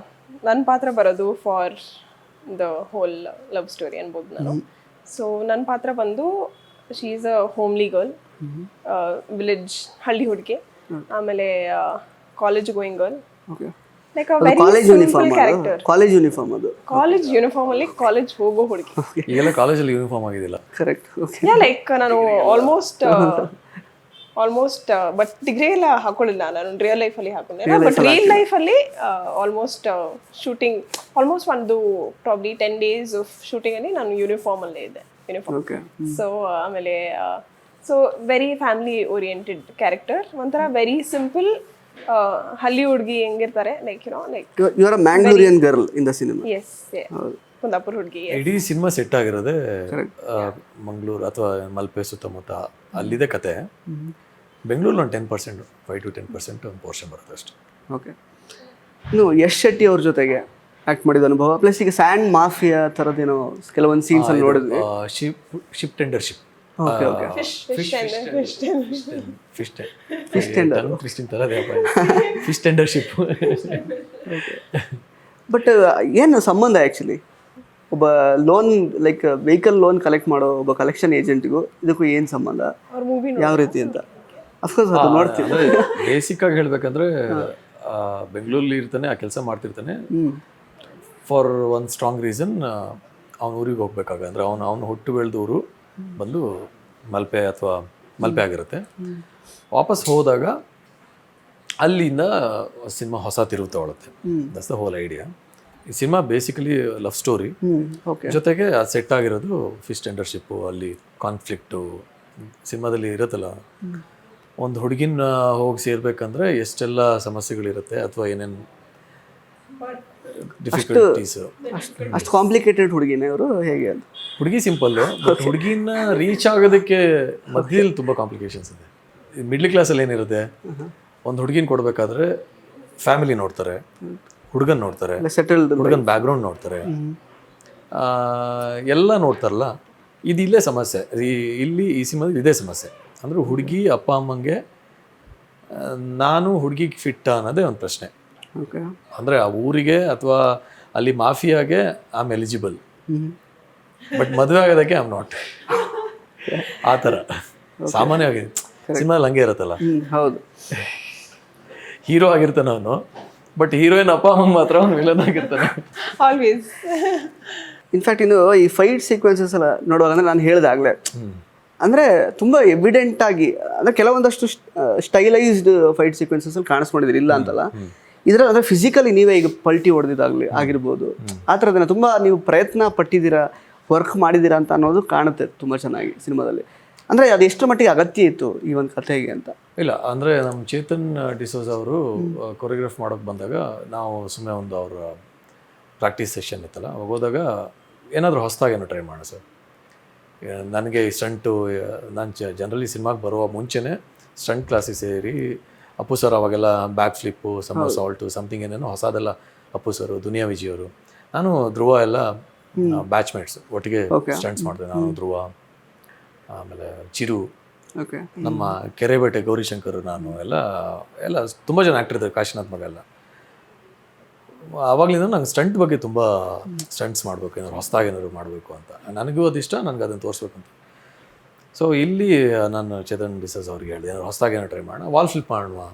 ನನ್ನ ಪಾತ್ರ ಬರೋದು for the whole love story ಅನ್ಬೋದು ನಾನು. ಸೊ ನನ್ನ ಪಾತ್ರ ಬಂದು she is a homely girl, village ಹಳ್ಳಿ ಹುಡುಗಿ, ಆಮೇಲೆ college going girl, like a very simple character. College uniform ಅದು, ಕಾಲೇಜ್ ಯೂನಿಫಾರ್ಮ್ ಅಲ್ಲಿ ಕಾಲೇಜ್ ಹೋಗೋ ಹುಡುಗಿ. ಈಗೆಲ್ಲ ಕಾಲೇಜಲ್ಲಿ ಯೂನಿಫಾರ್ಮ್ ಆಗಿದಿಲ್ಲ. ಕರೆಕ್ಟ್. ಯಾ, ಲೈಕ್ ನಾನು ಆಲ್ಮೋಸ್ಟ್ ಬಟ್ ಡಿಗ್ರಿ ಎಲ್ಲ ಹಾಕೊಳ್ಳಿಲ್ಲ, ನಾನು ರಿಯಲ್ ಲೈಫಲ್ಲಿ ಹಾಕೊಂಡೆ. ಬಟ್ ರಿಯಲ್ ಲೈಫಲ್ಲಿ ಆಲ್ಮೋಸ್ಟ್ ಶೂಟಿಂಗ್, ಆಲ್ಮೋಸ್ಟ್ ಒಂದು ಪ್ರಾಬ್ಲಿ 10 days ಆಫ್ ಶೂಟಿಂಗಲ್ಲಿ ನಾನು ಯೂನಿಫಾರ್ಮಲ್ಲೇ ಇದ್ದೆ. ಸೊ ಆಮೇಲೆ so very family oriented character, ಒಂಥರ ವೆರಿ ಸಿಂಪಲ್ ಹಳ್ಳಿ ಹುಡುಗಿ ಹೆಂಗಿರ್ತಾರೆ, like you are a Mangalorean girl in the cinema. Yes, Kundapura ಹುಡುಗಿ. ಇಡೀ ಸಿನಿಮಾ ಸೆಟ್ ಆಗಿರೋದೇ ಮಂಗಳೂರು ಅಥವಾ ಮಲ್ಪೆ ಸುತ್ತಮುತ್ತ, ಅಲ್ಲಿದೆ ಕತೆ. ಬೆಂಗಳೂರಲ್ಲಿ ಒಂದು 10%, 5 to 10% ಒಂದು ಪೋರ್ಷನ್ ಬರುತ್ತೆ ಅಷ್ಟೇ. ಓಕೆ. ಇನ್ನು ಯಶ್ ಶೆಟ್ಟಿ ಅವ್ರ ಜೊತೆಗೆ ಆ್ಯಕ್ಟ್ ಮಾಡಿದ ಅನುಭವ, ಪ್ಲಸ್ ಈಗ ಸ್ಯಾಂಡ್ ಮಾಫಿಯಾ ಥರದ್ದೇನೋ ಕೆಲವೊಂದು ಸೀನ್ಸ್ ಅಲ್ಲಿ ನೋಡಿದ್ವಿ. Ship tendership, fish tendership. But ಏನು ಸಂಬಂಧ ಆ್ಯಕ್ಚುಲಿ ಒಬ್ಬ loan like vehicle loan collect ಮಾಡೋ ಒಬ್ಬ ಕಲೆಕ್ಷನ್ ಏಜೆಂಟ್ಗೂ ಇದಕ್ಕೂ ಏನು ಸಂಬಂಧ, ಅವ್ರ ಮೂವಿ ಯಾವ ರೀತಿ ಅಂತ? ಅಫ್ಕೋರ್ಸ್ ಅದು ನೋಡ್ತೀವಿ. ಅಂದರೆ ಬೇಸಿಕ್ಕಾಗಿ ಹೇಳ್ಬೇಕಂದ್ರೆ ಬೆಂಗಳೂರಲ್ಲಿ ಇರ್ತಾನೆ, ಆ ಕೆಲಸ ಮಾಡ್ತಿರ್ತಾನೆ. ಫಾರ್ ಒನ್ ಸ್ಟ್ರಾಂಗ್ ರೀಸನ್ ಅವ್ನ ಊರಿಗೆ ಹೋಗ್ಬೇಕಾಗ, ಅಂದರೆ ಅವನು ಹುಟ್ಟು ಬೆಳೆದ ಊರು ಬಂದು ಮಲ್ಪೆ ಅಥವಾ ಮಲ್ಪೆ ಆಗಿರುತ್ತೆ. ವಾಪಸ್ ಹೋದಾಗ ಅಲ್ಲಿಂದ ಸಿನಿಮಾ ಹೊಸ ತಿರುವು ತಗೊಳುತ್ತೆ. That's the whole idea. ಈ ಸಿನಿಮಾ ಬೇಸಿಕಲಿ ಲವ್ ಸ್ಟೋರಿ, ಜೊತೆಗೆ ಅದು ಸೆಟ್ ಆಗಿರೋದು ಫಿಶ್ ಟೆಂಡರ್ಶಿಪ್ಪು, ಅಲ್ಲಿ ಕಾನ್ಫ್ಲಿಕ್ಟು ಸಿನಿಮಾದಲ್ಲಿ ಇರುತ್ತಲ್ಲ. ಒಂದು ಹುಡುಗಿನ ಹೋಗಿ ಸೇರ್ಬೇಕಂದ್ರೆ ಎಷ್ಟೆಲ್ಲ ಸಮಸ್ಯೆಗಳಿರುತ್ತೆ, ಅಥವಾ ಏನೇನು ಡಿಫಿಕಲ್ಟೀಸ್. ಅಷ್ಟು ಕಾಂಪ್ಲಿಕೇಟೆಡ್ ಹುಡುಗಿನೇ ಅವರು ಹೇಗೆ ಅಂತ? ಹುಡುಗಿ ಸಿಂಪಲ್ಲು, ಬಟ್ ಹುಡುಗಿನ ರೀಚ್ ಆಗೋದಕ್ಕೆ ಮಧ್ಯದಲ್ಲಿ ತುಂಬ ಕಾಂಪ್ಲಿಕೇಶನ್ಸ್ ಇದೆ. ಮಿಡ್ಲ್ ಕ್ಲಾಸಲ್ಲಿ ಏನಿರುತ್ತೆ, ಒಂದು ಹುಡುಗಿನ ಕೊಡಬೇಕಾದ್ರೆ ಫ್ಯಾಮಿಲಿ ನೋಡ್ತಾರೆ, ಹುಡುಗನ್ ನೋಡ್ತಾರೆ, ಸೆಟಲ್ಡ್ ಹುಡುಗನ ಬ್ಯಾಕ್ಗ್ರೌಂಡ್ ನೋಡ್ತಾರೆ, ಎಲ್ಲ ನೋಡ್ತಾರಲ್ಲ. ಇದು ಇಲ್ಲೇ ಸಮಸ್ಯೆ. ಇಲ್ಲಿ ಈ ಸಿನಿಮಾದಲ್ಲಿ ಇದೇ ಸಮಸ್ಯೆ. ಅಂದರೆ ಹುಡುಗಿ ಅಪ್ಪ ಅಮ್ಮಂಗೆ ನಾನು ಹುಡುಗಿಗೆ ಫಿಟ್ಟ ಅನ್ನೋದೇ ಒಂದು ಪ್ರಶ್ನೆ. ಅಂದರೆ ಆ ಊರಿಗೆ ಅಥವಾ ಅಲ್ಲಿ ಮಾಫಿಯಾಗೆ ಐ ಆಮ್ ಎಲಿಜಿಬಲ್, ಬಟ್ ಮದುವೆ ಆಗೋದಕ್ಕೆ ಐ ಆಮ್ ನಾಟ್. ಆ ಥರ ಸಾಮಾನ್ಯವಾಗಿ ಸಿನಿಮಾದಲ್ಲಿ ಹಂಗೆ ಇರುತ್ತಲ್ಲ. ಹೌದು, ಹೀರೋ ಆಗಿರ್ತಾನೆ ಅವನು, ಬಟ್ ಹೀರೋಯಿನ್ ಅಪ್ಪ ಅಮ್ಮಂಗೆ ಮಾತ್ರ ಅವ್ನು ವಿಲನ್ ಆಗಿರ್ತಾನೆ ಆಲ್ವೇಸ್. ಇನ್ಫ್ಯಾಕ್ಟ್ ಇನ್ನು ಈ ಫೈಟ್ ಸೀಕ್ವೆನ್ಸಸ್ ಎಲ್ಲ ನೋಡುವಾಗ ಅಂದರೆ ನಾನು ಹೇಳಿದಾಗಲೇ, ಅಂದರೆ ತುಂಬ ಎವಿಡೆಂಟ್ ಆಗಿ, ಅಂದರೆ ಕೆಲವೊಂದಷ್ಟು ಸ್ಟೈಲೈಸ್ಡ್ ಫೈಟ್ ಸೀಕ್ವೆನ್ಸಸ್ ಕಾಣಿಸ್ಕೊಂಡಿದ್ದೀರಿ, ಇಲ್ಲ ಅಂತಲ್ಲ. ಇದರಲ್ಲಿ ಅಂದರೆ ಫಿಸಿಕಲಿ ನೀವೇ ಈಗ ಪಲ್ಟಿ ಹೊಡೆದಿದ್ದಾಗಲಿ ಆಗಿರ್ಬೋದು, ಆ ಥರದನ್ನ ತುಂಬ ನೀವು ಪ್ರಯತ್ನ ಪಟ್ಟಿದ್ದೀರಾ, ವರ್ಕ್ ಮಾಡಿದ್ದೀರಾ ಅಂತ ಅನ್ನೋದು ಕಾಣುತ್ತೆ ತುಂಬ ಚೆನ್ನಾಗಿ ಸಿನಿಮಾದಲ್ಲಿ. ಅಂದರೆ ಅದು ಎಷ್ಟು ಮಟ್ಟಿಗೆ ಅಗತ್ಯ ಇತ್ತು ಈ ಒಂದು ಕಥೆಗೆ ಅಂತ? ಇಲ್ಲ, ಅಂದರೆ ನಮ್ಮ ಚೇತನ್ ಡಿಸೋಜ್ ಅವರು ಕೊರಿಯೋಗ್ರಾಫ್ ಮಾಡೋಕ್ಕೆ ಬಂದಾಗ ನಾವು ಸುಮ್ಮನೆ ಒಂದು ಅವರ ಪ್ರಾಕ್ಟೀಸ್ ಸೆಷನ್ ಇತ್ತಲ್ಲ, ಅವಾಗ ಹೋದಾಗ ಏನಾದರೂ ಹೊಸದಾಗೇನೋ ಟ್ರೈ ಮಾಡೋಣ ಸರ್. ನನಗೆ ಈ ಸ್ಟಂಟು, ನಾನು ಜನರಲಿ ಸಿನಿಮಾಗೆ ಬರುವ ಮುಂಚೆನೇ ಸ್ಟಂಟ್ ಕ್ಲಾಸಿಗೆ ಸೇರಿ ಅಪ್ಪು ಸರ್ ಅವಾಗೆಲ್ಲ back flip, summer salt, something ಏನೇನೋ ಹೊಸದೆಲ್ಲ ಅಪ್ಪು ಸರು, ದುನಿಯಾ ವಿಜಯವರು, ನಾನು ಧ್ರುವ ಎಲ್ಲ ಬ್ಯಾಚ್ಮೇಟ್ಸ್ ಒಟ್ಟಿಗೆ ಸ್ಟಂಟ್ಸ್ ಮಾಡಿದೆ. ನಾನು ಧ್ರುವ, ಆಮೇಲೆ ಚಿರು, ನಮ್ಮ ಕೆರೆಬೇಟೆ ಗೌರಿಶಂಕರ್, ನಾನು ಎಲ್ಲ ತುಂಬ ಜನ ಆ್ಯಕ್ಟರ್ ಇದ್ದಾರೆ, ಕಾಶಿನಾಥ್ ಮಗ ಎಲ್ಲ. ಆವಾಗಲಿಂದ ನಂಗೆ ಸ್ಟಂಟ್ ಬಗ್ಗೆ ತುಂಬ ಸ್ಟಂಟ್ಸ್ ಮಾಡಬೇಕು, ಏನಾದ್ರು ಹೊಸದಾಗಿ ಏನಾದ್ರು ಮಾಡಬೇಕು ಅಂತ ನನಗೂ ಅದಿಷ್ಟ, ನನಗೆ ಅದನ್ನು ತೋರಿಸ್ಬೇಕು ಅಂತ. ಸೊ ಇಲ್ಲಿ ನಾನು ಚೇತನ್ ಡಿಸೋಜ್ ಅವ್ರಿಗೆ ಹೇಳಿದೆ, ಏನಾದ್ರು ಹೊಸದಾಗಿ ಏನಾದ್ರು ಟ್ರೈ ಮಾಡೋಣ, ವಾಲ್ ಫ್ಲಿಪ್ ಮಾಡೋಣ.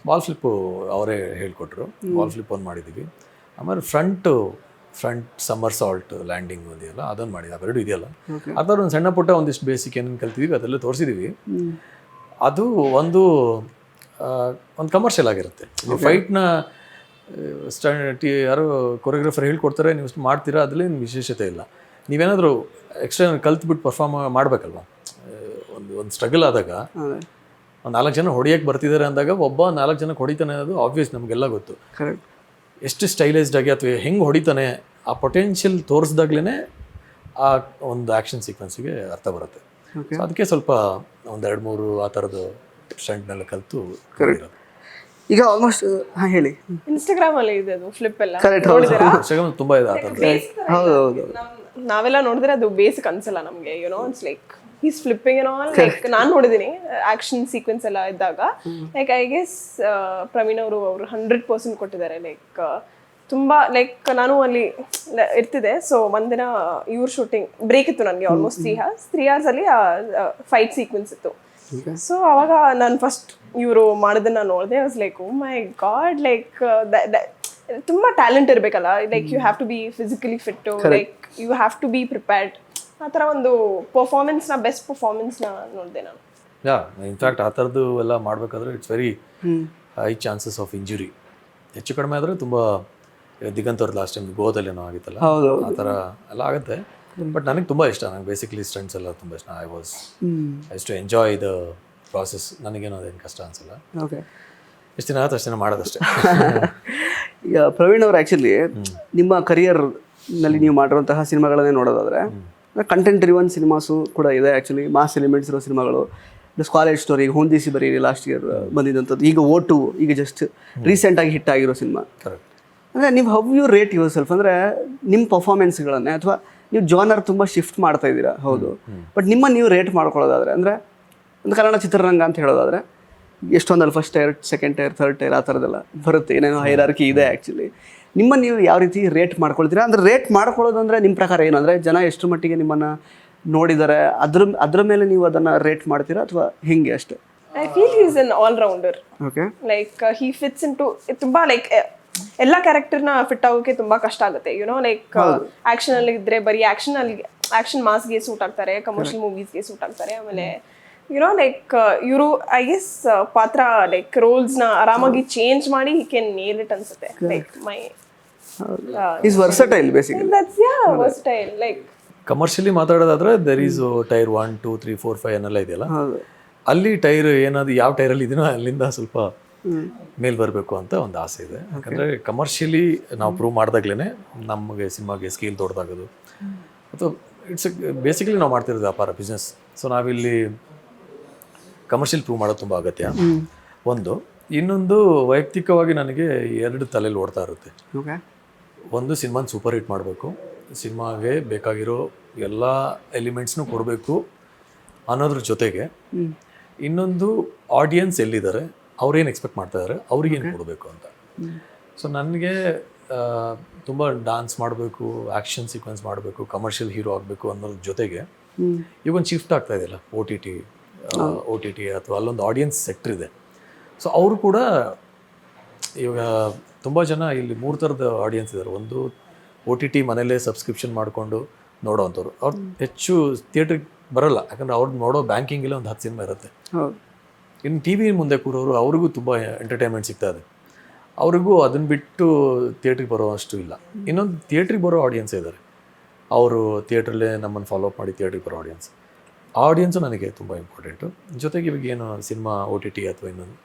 ವಾಲ್ ಫ್ಲಿಪ್ಪು ಅವರೇ ಹೇಳ್ಕೊಟ್ರು, ವಾಲ್ ಫ್ಲಿಪ್ ಒಂದು ಮಾಡಿದ್ದೀವಿ. ಆಮೇಲೆ ಫ್ರಂಟ್ ಸಮ್ಮರ್ ಸಾಲ್ಟ್ ಲ್ಯಾಂಡಿಂಗ್ ಇದೆಯಲ್ಲ, ಅದನ್ನು ಮಾಡಿದ್ದು, ಅವೆರಡು ಇದೆಯಲ್ಲ. ಆ ಥರ ಒಂದು ಸಣ್ಣ ಪುಟ್ಟ ಒಂದಿಷ್ಟು ಬೇಸಿಕ್ ಏನೇನು ಕಲ್ತಿದ್ದೀವಿ ಅದೆಲ್ಲ ತೋರಿಸಿದ್ದೀವಿ. ಅದು ಒಂದು ಕಮರ್ಷಿಯಲ್ ಆಗಿರುತ್ತೆ. ಫೈಟ್ನ ಯಾರು ಕೊರಿಯೋಗ್ರಾಫರ್ ಹೇಳ್ಕೊಡ್ತಾರೆ, ನೀವು ಮಾಡ್ತೀರಾ, ಅದರಲ್ಲೇನು ವಿಶೇಷತೆ ಇಲ್ಲ. ನೀವೇನಾದರೂ ಎಕ್ಸ್ಟ್ರಾ ಕಲ್ತ್ಬಿಟ್ಟು ಪರ್ಫಾರ್ಮ್ ಮಾಡಬೇಕಲ್ವ. ಒಂದು ಸ್ಟ್ರಗಲ್ ಆದಾಗ ಒಂದು 4 ಜನ ಹೊಡಿಯೋಕ್ಕೆ ಬರ್ತಿದ್ದಾರೆ ಅಂದಾಗ ಒಬ್ಬ 4 ಜನಕ್ಕೆ ಹೊಡಿತಾನೆ ಅನ್ನೋದು ಆಬ್ವಿಯಸ್, ನಮಗೆಲ್ಲ ಗೊತ್ತು. ಎಷ್ಟು ಸ್ಟೈಲೈಸ್ಡ್ ಆಗಿ ಅಥವಾ ಹೆಂಗೆ ಹೊಡಿತಾನೆ, ಆ ಪೊಟೆನ್ಷಿಯಲ್ ತೋರಿಸ್ದಾಗ್ಲೇ ಆ ಒಂದು ಆ್ಯಕ್ಷನ್ ಸೀಕ್ವೆನ್ಸಿಗೆ ಅರ್ಥ ಬರುತ್ತೆ. ಸೊ ಅದಕ್ಕೆ ಸ್ವಲ್ಪ 1-2-3 ಆ ಥರದ್ದು ಸ್ಟಂಟ್ನೆಲ್ಲ ಕಲಿತು. ಈಗ ಆಲ್ಮೋಸ್ಟ್ ಹೇಳಿ, ಇನ್ಸ್ಟಾಗ್ರಾಮ್ ಅಲ್ಲಿ ಇದೆ ಅದು ಫ್ಲಿಪ್ ಎಲ್ಲ, ಇನ್ಸ್ಟಾಗ್ರಾಮ್ ತುಂಬ ಇದೆ ಆ ಥರದ್ದು. ಹೌದು, ನಾವೆಲ್ಲ ನೋಡಿದ್ರೆ ಅದು ಬೇಸಿಕ್ ಅನ್ಸಲ್ಲ ನಮಗೆ. You know, it's like he's flipping ಏನೋ. ಲೈಕ್ ನಾನು ನೋಡಿದ್ದೀನಿ ಆಕ್ಷನ್ ಸೀಕ್ವೆನ್ಸ್ ಎಲ್ಲ ಇದ್ದಾಗ, ಲೈಕ್ ಐ ಗೆಸ್ ಪ್ರವೀಣ್ ಅವರು 100% ಕೊಟ್ಟಿದ್ದಾರೆ. ಲೈಕ್ ತುಂಬ ಲೈಕ್ ನಾನು ಅಲ್ಲಿ ಇರ್ತಿದ್ದೆ. ಸೊ ಒಂದಿನ ಇವ್ರ ಶೂಟಿಂಗ್ ಬ್ರೇಕ್ ಇತ್ತು ನನಗೆ, ಆಲ್ಮೋಸ್ಟ್ 3 hours ಅಲ್ಲಿ ಫೈಟ್ ಸೀಕ್ವೆನ್ಸ್ ಇತ್ತು. ಸೊ ಅವಾಗ ನಾನು ಫಸ್ಟ್ ಇವರು ಮಾಡೋದನ್ನ ನೋಡಿದೆ. Was like oh my God, like ತುಂಬ ಟ್ಯಾಲೆಂಟ್ ಇರಬೇಕಲ್ಲ. Like you have to be physically fit, like you have to be prepared. ಆ ಥರ ಒಂದು ಪರ್ಫಾರ್ಮೆನ್ಸ್ನ, ಬೆಸ್ಟ್ ಪರ್ಫಾರ್ಮೆನ್ಸ್ನ ನೋಡಿದೆ ನಾನು. ಇನ್ಫ್ಯಾಕ್ಟ್ ಆ ಥರದ್ದು ಎಲ್ಲ ಮಾಡಬೇಕಾದ್ರೆ it's very high chances of injury. ಹೆಚ್ಚು ಕಡಿಮೆ ಆದರೆ ತುಂಬ ದಿಗಂತ್ ಅವ್ರದ್ದು ಲಾಸ್ಟ್ ಟೈಮ್ ಗೋದಲ್ಲೇನೋ ಆಗಿತ್ತಲ್ಲ, ಆ ಥರ ಎಲ್ಲ ಆಗುತ್ತೆ. ಬಟ್ ನನಗೆ ತುಂಬ ಇಷ್ಟ. ನನಗೆ ಬೇಸಿಕ್ಲಿ ಸ್ಟಂಟ್ಸ್ ಎಲ್ಲ ತುಂಬ ಇಷ್ಟ. I too enjoy the process. ನನಗೇನೋ ಅದೇನು ಕಷ್ಟ ಅನಿಸಲ್ಲ. ಎಷ್ಟು ದಿನ ಆಗುತ್ತೆ ಅಷ್ಟು ದಿನ ಮಾಡೋದಷ್ಟೇ. ಈಗ ಪ್ರವೀಣ್ ಅವರು ಆ್ಯಕ್ಚುಲಿ ನಿಮ್ಮ ಕರಿಯರ್ನಲ್ಲಿ ನೀವು ಮಾಡಿರುವಂತಹ ಸಿನಿಮಾಗಳನ್ನೇ ನೋಡೋದಾದರೆ, ಕಂಟೆಂಟ್ ಡ್ರಿವನ್ ಸಿನಿಮಾಸು ಕೂಡ ಇದೆ ಆ್ಯಕ್ಚುಲಿ, ಮಾಸ್ ಎಲಿಮೆಂಟ್ಸ್ ಇರೋ ಸಿನಿಮಾಗಳು. ಕಾಲೇಜ್ ಸ್ಟೋರಿ, ಹೊಂದಿಸಿ ಬರೀರಿ ಲಾಸ್ಟ್ ಇಯರ್ ಬಂದಿದ್ದಂಥದ್ದು, ಈಗ O2 ಈಗ ಜಸ್ಟ್ ರೀಸೆಂಟಾಗಿ ಹಿಟ್ ಆಗಿರೋ ಸಿನಿಮಾ. ಅಂದರೆ ನೀವು ಹೌ ಯು ರೇಟ್ ಯುವರ್ ಸೆಲ್ಫ್, ಅಂದರೆ ನಿಮ್ಮ ಪರ್ಫಾರ್ಮೆನ್ಸ್ಗಳನ್ನೇ, ಅಥವಾ ನೀವು ಜಾನರ್ ತುಂಬ ಶಿಫ್ಟ್ ಮಾಡ್ತಾ ಇದ್ದೀರಾ, ಹೌದು, ಬಟ್ ನಿಮ್ಮನ್ನು ನೀವು ರೇಟ್ ಮಾಡ್ಕೊಳ್ಳೋದಾದರೆ, ಅಂದರೆ ಒಂದು ಕನ್ನಡ ಚಿತ್ರರಂಗ ಅಂತ ಹೇಳೋದಾದರೆ ಎಷ್ಟೊಂದಲ್ಲಿ first tier, second tier, third tier ಆ ಥರದ್ದೆಲ್ಲ ಬರುತ್ತೆ, ಏನೇನೋ ಹೈರಾರ್ಕಿ ಇದೆ ಆ್ಯಕ್ಚುಲಿ. ನಿಮ್ಮನ್ನು ನೀವು ಯಾವ ರೀತಿ ರೇಟ್ ಮಾಡ್ಕೊಳ್ತೀರಾ? ಅಂದರೆ ರೇಟ್ ಮಾಡ್ಕೊಳ್ಳೋದು ಅಂದರೆ ನಿಮ್ಮ ಪ್ರಕಾರ ಏನು? ಅಂದರೆ ಜನ ಎಷ್ಟು ಮಟ್ಟಿಗೆ ನಿಮ್ಮನ್ನು ನೋಡಿದ್ದಾರೆ ಅದ್ರ ಮೇಲೆ ನೀವು ಅದನ್ನು ರೇಟ್ ಮಾಡ್ತೀರಾ ಅಥವಾ ಹಿಂಗೆ ಅಷ್ಟೇ? I feel he is an all rounder. Okay. Like he fits into ತುಂಬಾ ಲೈಕ್ ಎಲ್ಲ ಕ್ಯಾರೆಕ್ಟರ್ನ ಫಿಟ್ ಆಗೋಕೆ ತುಂಬಾ ಕಷ್ಟ ಆಗುತ್ತೆ. ಯುನೋ ಲೈಕ್ ಆಕ್ಷನ್ ಅಲ್ಲಿ ಇದ್ರೆ ಬರೀ ಆಕ್ಷನ್ ಮಾಸ್ಗೆ ಸೂಟ್ ಆಗ್ತಾರೆ, ಕಮರ್ಷಿಯಲ್ ಮೂವೀಸ್ಗೆ ಸೂಟ್ ಆಗ್ತಾರೆ. ಆಮೇಲೆ ಯುನೋ ಲೈಕ್ ಇವರು ಐ ಗೆಸ್ ಪಾತ್ರ ಲೈಕ್ ರೋಲ್ಸ್ನ ಆರಾಮಾಗಿ ಚೇಂಜ್ ಮಾಡಿ ಹಿ ಕ್ಯಾನ್ ನೇಲ್ ಇಟ್ ಅನ್ಸುತ್ತೆ. Like my is versatile basically. That's ya versatile. Like commercially ಮಾತಾಡೋದಾದ್ರೆ ದೆರ್ ಈಸ್ ಟೈರ್ 1 2 3 4 5 ಅನ್ನೆಲ್ಲ ಇದೆಯಲ್ಲ, ಅಲ್ಲಿ ಟೈರ್ ಏನಾದ್ರು ಯಾವ ಟೈರಲ್ಲಿ ಇದೀನೋ ಅಲ್ಲಿಂದ ಸ್ವಲ್ಪ ಮೇಲ್ ಬರಬೇಕು ಅಂತ ಒಂದು ಆಸೆ ಇದೆ. ಯಾಕಂದರೆ ಕಮರ್ಷಿಯಲಿ ನಾವು ಪ್ರೂವ್ ಮಾಡಿದಾಗ್ಲೇ ನಮಗೆ ಸಿನಿಮಾಗೆ ಸ್ಕೇಲ್ ದೊಡ್ಡದಾಗೋದು, ಅಥವಾ ಇಟ್ಸ್ ಬೇಸಿಕಲಿ ನಾವು ಮಾಡ್ತಿರೋದು ವ್ಯಾಪಾರ, ಬಿಸ್ನೆಸ್. ಸೊ ನಾವಿಲ್ಲಿ ಕಮರ್ಷಿಯಲ್ ಪ್ರೂವ್ ಮಾಡೋದು ತುಂಬ ಅಗತ್ಯ. ಒಂದು ಇನ್ನೊಂದು ವೈಯಕ್ತಿಕವಾಗಿ ನನಗೆ 2 ತಲೆಯಲ್ಲಿ ಓಡ್ತಾ ಇರುತ್ತೆ. ಒಂದು ಸಿನಿಮಾನ ಸೂಪರ್ ಹಿಟ್ ಮಾಡಬೇಕು, ಸಿನಿಮಾಗೆ ಬೇಕಾಗಿರೋ ಎಲ್ಲ ಎಲಿಮೆಂಟ್ಸ್ನೂ ಕೊಡಬೇಕು ಅನ್ನೋದ್ರ ಜೊತೆಗೆ ಇನ್ನೊಂದು ಆಡಿಯನ್ಸ್ ಎಲ್ಲಿದ್ದಾರೆ, ಅವ್ರೇನು ಎಕ್ಸ್ಪೆಕ್ಟ್ ಮಾಡ್ತಾ ಇದ್ದಾರೆ, ಅವ್ರಿಗೇನು ಕೊಡಬೇಕು ಅಂತ. ಸೊ ನನಗೆ ತುಂಬ ಡಾನ್ಸ್ ಮಾಡಬೇಕು, ಆ್ಯಕ್ಷನ್ ಸೀಕ್ವೆನ್ಸ್ ಮಾಡಬೇಕು, ಕಮರ್ಷಿಯಲ್ ಹೀರೋ ಆಗಬೇಕು ಅನ್ನೋದ್ರ ಜೊತೆಗೆ ಈಗ ಒಂದು ಶಿಫ್ಟ್ ಆಗ್ತಾ ಇದೆಯಲ್ಲ ಓ ಟಿ ಟಿ ಅಥವಾ ಅಲ್ಲೊಂದು ಆಡಿಯನ್ಸ್ ಸೆಕ್ಟರ್ ಇದೆ. ಸೊ ಅವರು ಕೂಡ ಇವಾಗ ತುಂಬ ಜನ ಇಲ್ಲಿ 3 ಥರದ ಆಡಿಯನ್ಸ್ ಇದ್ದಾರೆ. ಒಂದು ಓ ಟಿ ಟಿ ಮನೇಲೇ ಸಬ್ಸ್ಕ್ರಿಪ್ಷನ್ ಮಾಡಿಕೊಂಡು ನೋಡೋವಂಥವ್ರು, ಅವ್ರು ಹೆಚ್ಚು ಥಿಯೇಟ್ರಿಗೆ ಬರೋಲ್ಲ, ಯಾಕಂದರೆ ಅವ್ರು ನೋಡೋ ಬ್ಯಾಂಕಿಂಗೆಲ್ಲ ಒಂದು 10 ಸಿನಿಮಾ ಇರುತ್ತೆ. ಇನ್ನು ಟಿ ವಿ ಮುಂದೆ ಕೂರೋರು ಅವ್ರಿಗೂ ತುಂಬ ಎಂಟರ್ಟೈನ್ಮೆಂಟ್ ಸಿಗ್ತಾ ಇದೆ, ಅವ್ರಿಗೂ ಅದನ್ನು ಬಿಟ್ಟು ಥಿಯೇಟ್ರಿಗೆ ಬರೋ ಅಷ್ಟು ಇಲ್ಲ. ಇನ್ನೊಂದು ಥಿಯೇಟ್ರಿಗೆ ಬರೋ ಆಡಿಯನ್ಸ್ ಇದ್ದಾರೆ, ಅವರು ಥಿಯೇಟ್ರಲ್ಲೇ ನಮ್ಮನ್ನು ಫಾಲೋ ಅಪ್ ಮಾಡಿ ಥಿಯೇಟ್ರಿಗೆ ಬರೋ ಆಡಿಯನ್ಸ್. ಆ ಆಡಿಯನ್ಸು ನನಗೆ ತುಂಬ ಇಂಪಾರ್ಟೆಂಟು. ಜೊತೆಗೆ ಇವಾಗ ಏನು ಸಿನಿಮಾ ಓ ಟಿ ಟಿ ಅಥವಾ ಇನ್ನೊಂದು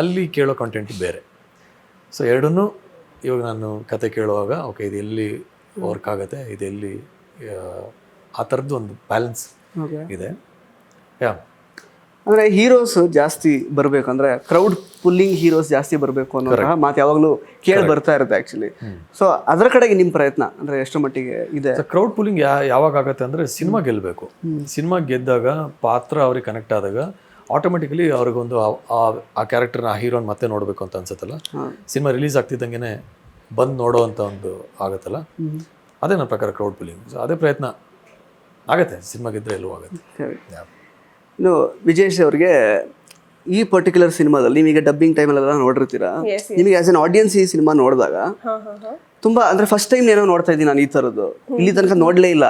ಅಲ್ಲಿ ಕೇಳೋ ಕಂಟೆಂಟ್ ಬೇರೆ. ಸೊ ಎರಡನ್ನೂ ಇವಾಗ ನಾನು ಕತೆ ಕೇಳುವಾಗ ಓಕೆ ಇದು ಎಲ್ಲಿ ವರ್ಕ್ ಆಗುತ್ತೆ, ಇದು ಎಲ್ಲಿ ಆ ಥರದ್ದು ಒಂದು ಬ್ಯಾಲೆನ್ಸ್ ಇದೆ. ಯಾ ಅಂದರೆ ಹೀರೋಸ್ ಜಾಸ್ತಿ ಬರಬೇಕು, ಅಂದರೆ ಕ್ರೌಡ್ ಪುಲ್ಲಿಂಗ್ ಹೀರೋಸ್ ಜಾಸ್ತಿ ಬರಬೇಕು ಅನ್ನೋ ಮಾತು ಯಾವಾಗಲೂ ಕೇಳಿ ಬರ್ತಾ ಇರುತ್ತೆ ಆ್ಯಕ್ಚುಲಿ. ಸೊ ಅದರ ಕಡೆಗೆ ನಿಮ್ಮ ಪ್ರಯತ್ನ ಅಂದರೆ ಎಷ್ಟು ಮಟ್ಟಿಗೆ ಇದೆ? ಕ್ರೌಡ್ ಪುಲ್ಲಿಂಗ್ ಯಾವಾಗ ಆಗುತ್ತೆ ಅಂದರೆ ಸಿನಿಮಾ ಗೆಲ್ಲಬೇಕು. ಸಿನಿಮಾ ಗೆದ್ದಾಗ ಪಾತ್ರ ಅವ್ರಿಗೆ ಕನೆಕ್ಟ್ ಆದಾಗ ಆಟೋಮೆಟಿಕಲಿ ಅವ್ರಿಗೊಂದು ಆ ಕ್ಯಾರೆಕ್ಟರ್ನ ಆ ಹೀರೋನ ಮತ್ತೆ ನೋಡಬೇಕು ಅಂತ ಅನ್ಸುತ್ತಲ್ಲ, ಸಿನಿಮಾ ರಿಲೀಸ್ ಆಗ್ತಿದ್ದಂಗೆ ಬಂದು ನೋಡೋ ಅಂತ ಒಂದು ಆಗುತ್ತಲ್ಲ, ಅದೇ ನನ್ನ ಪ್ರಕಾರ ಕ್ರೌಡ್ ಪುಲ್ಲಿಂಗ್. ಸೊ ಅದೇ ಪ್ರಯತ್ನ ಆಗುತ್ತೆ, ಸಿನಿಮಾ ಗೆದ್ದರೆ ಎಲ್ಲೂ ಆಗುತ್ತೆ. ಇನ್ನು ವಿಜೇಶ್ ಅವ್ರಿಗೆ ಈ ಪರ್ಟಿಕ್ಯುಲರ್ ಸಿನಿಮಾದಲ್ಲಿ ನೀವೀಗ ಡಬ್ಬಿಂಗ್ ಟೈಮಲ್ಲೆಲ್ಲ ನೋಡಿರ್ತೀರಾ, ನಿಮಗೆ ಆಸ್ ಎನ್ ಆಡಿಯನ್ಸ್ ಈ ಸಿನಿಮಾ ನೋಡಿದಾಗ ತುಂಬ ಅಂದರೆ ಫಸ್ಟ್ ಟೈಮ್ ಏನೋ ನೋಡ್ತಾ ಇದ್ದೀನಿ ನಾನು ಈ ಥರದ್ದು, ಇಲ್ಲಿ ತನಕ ನೋಡಲೇ ಇಲ್ಲ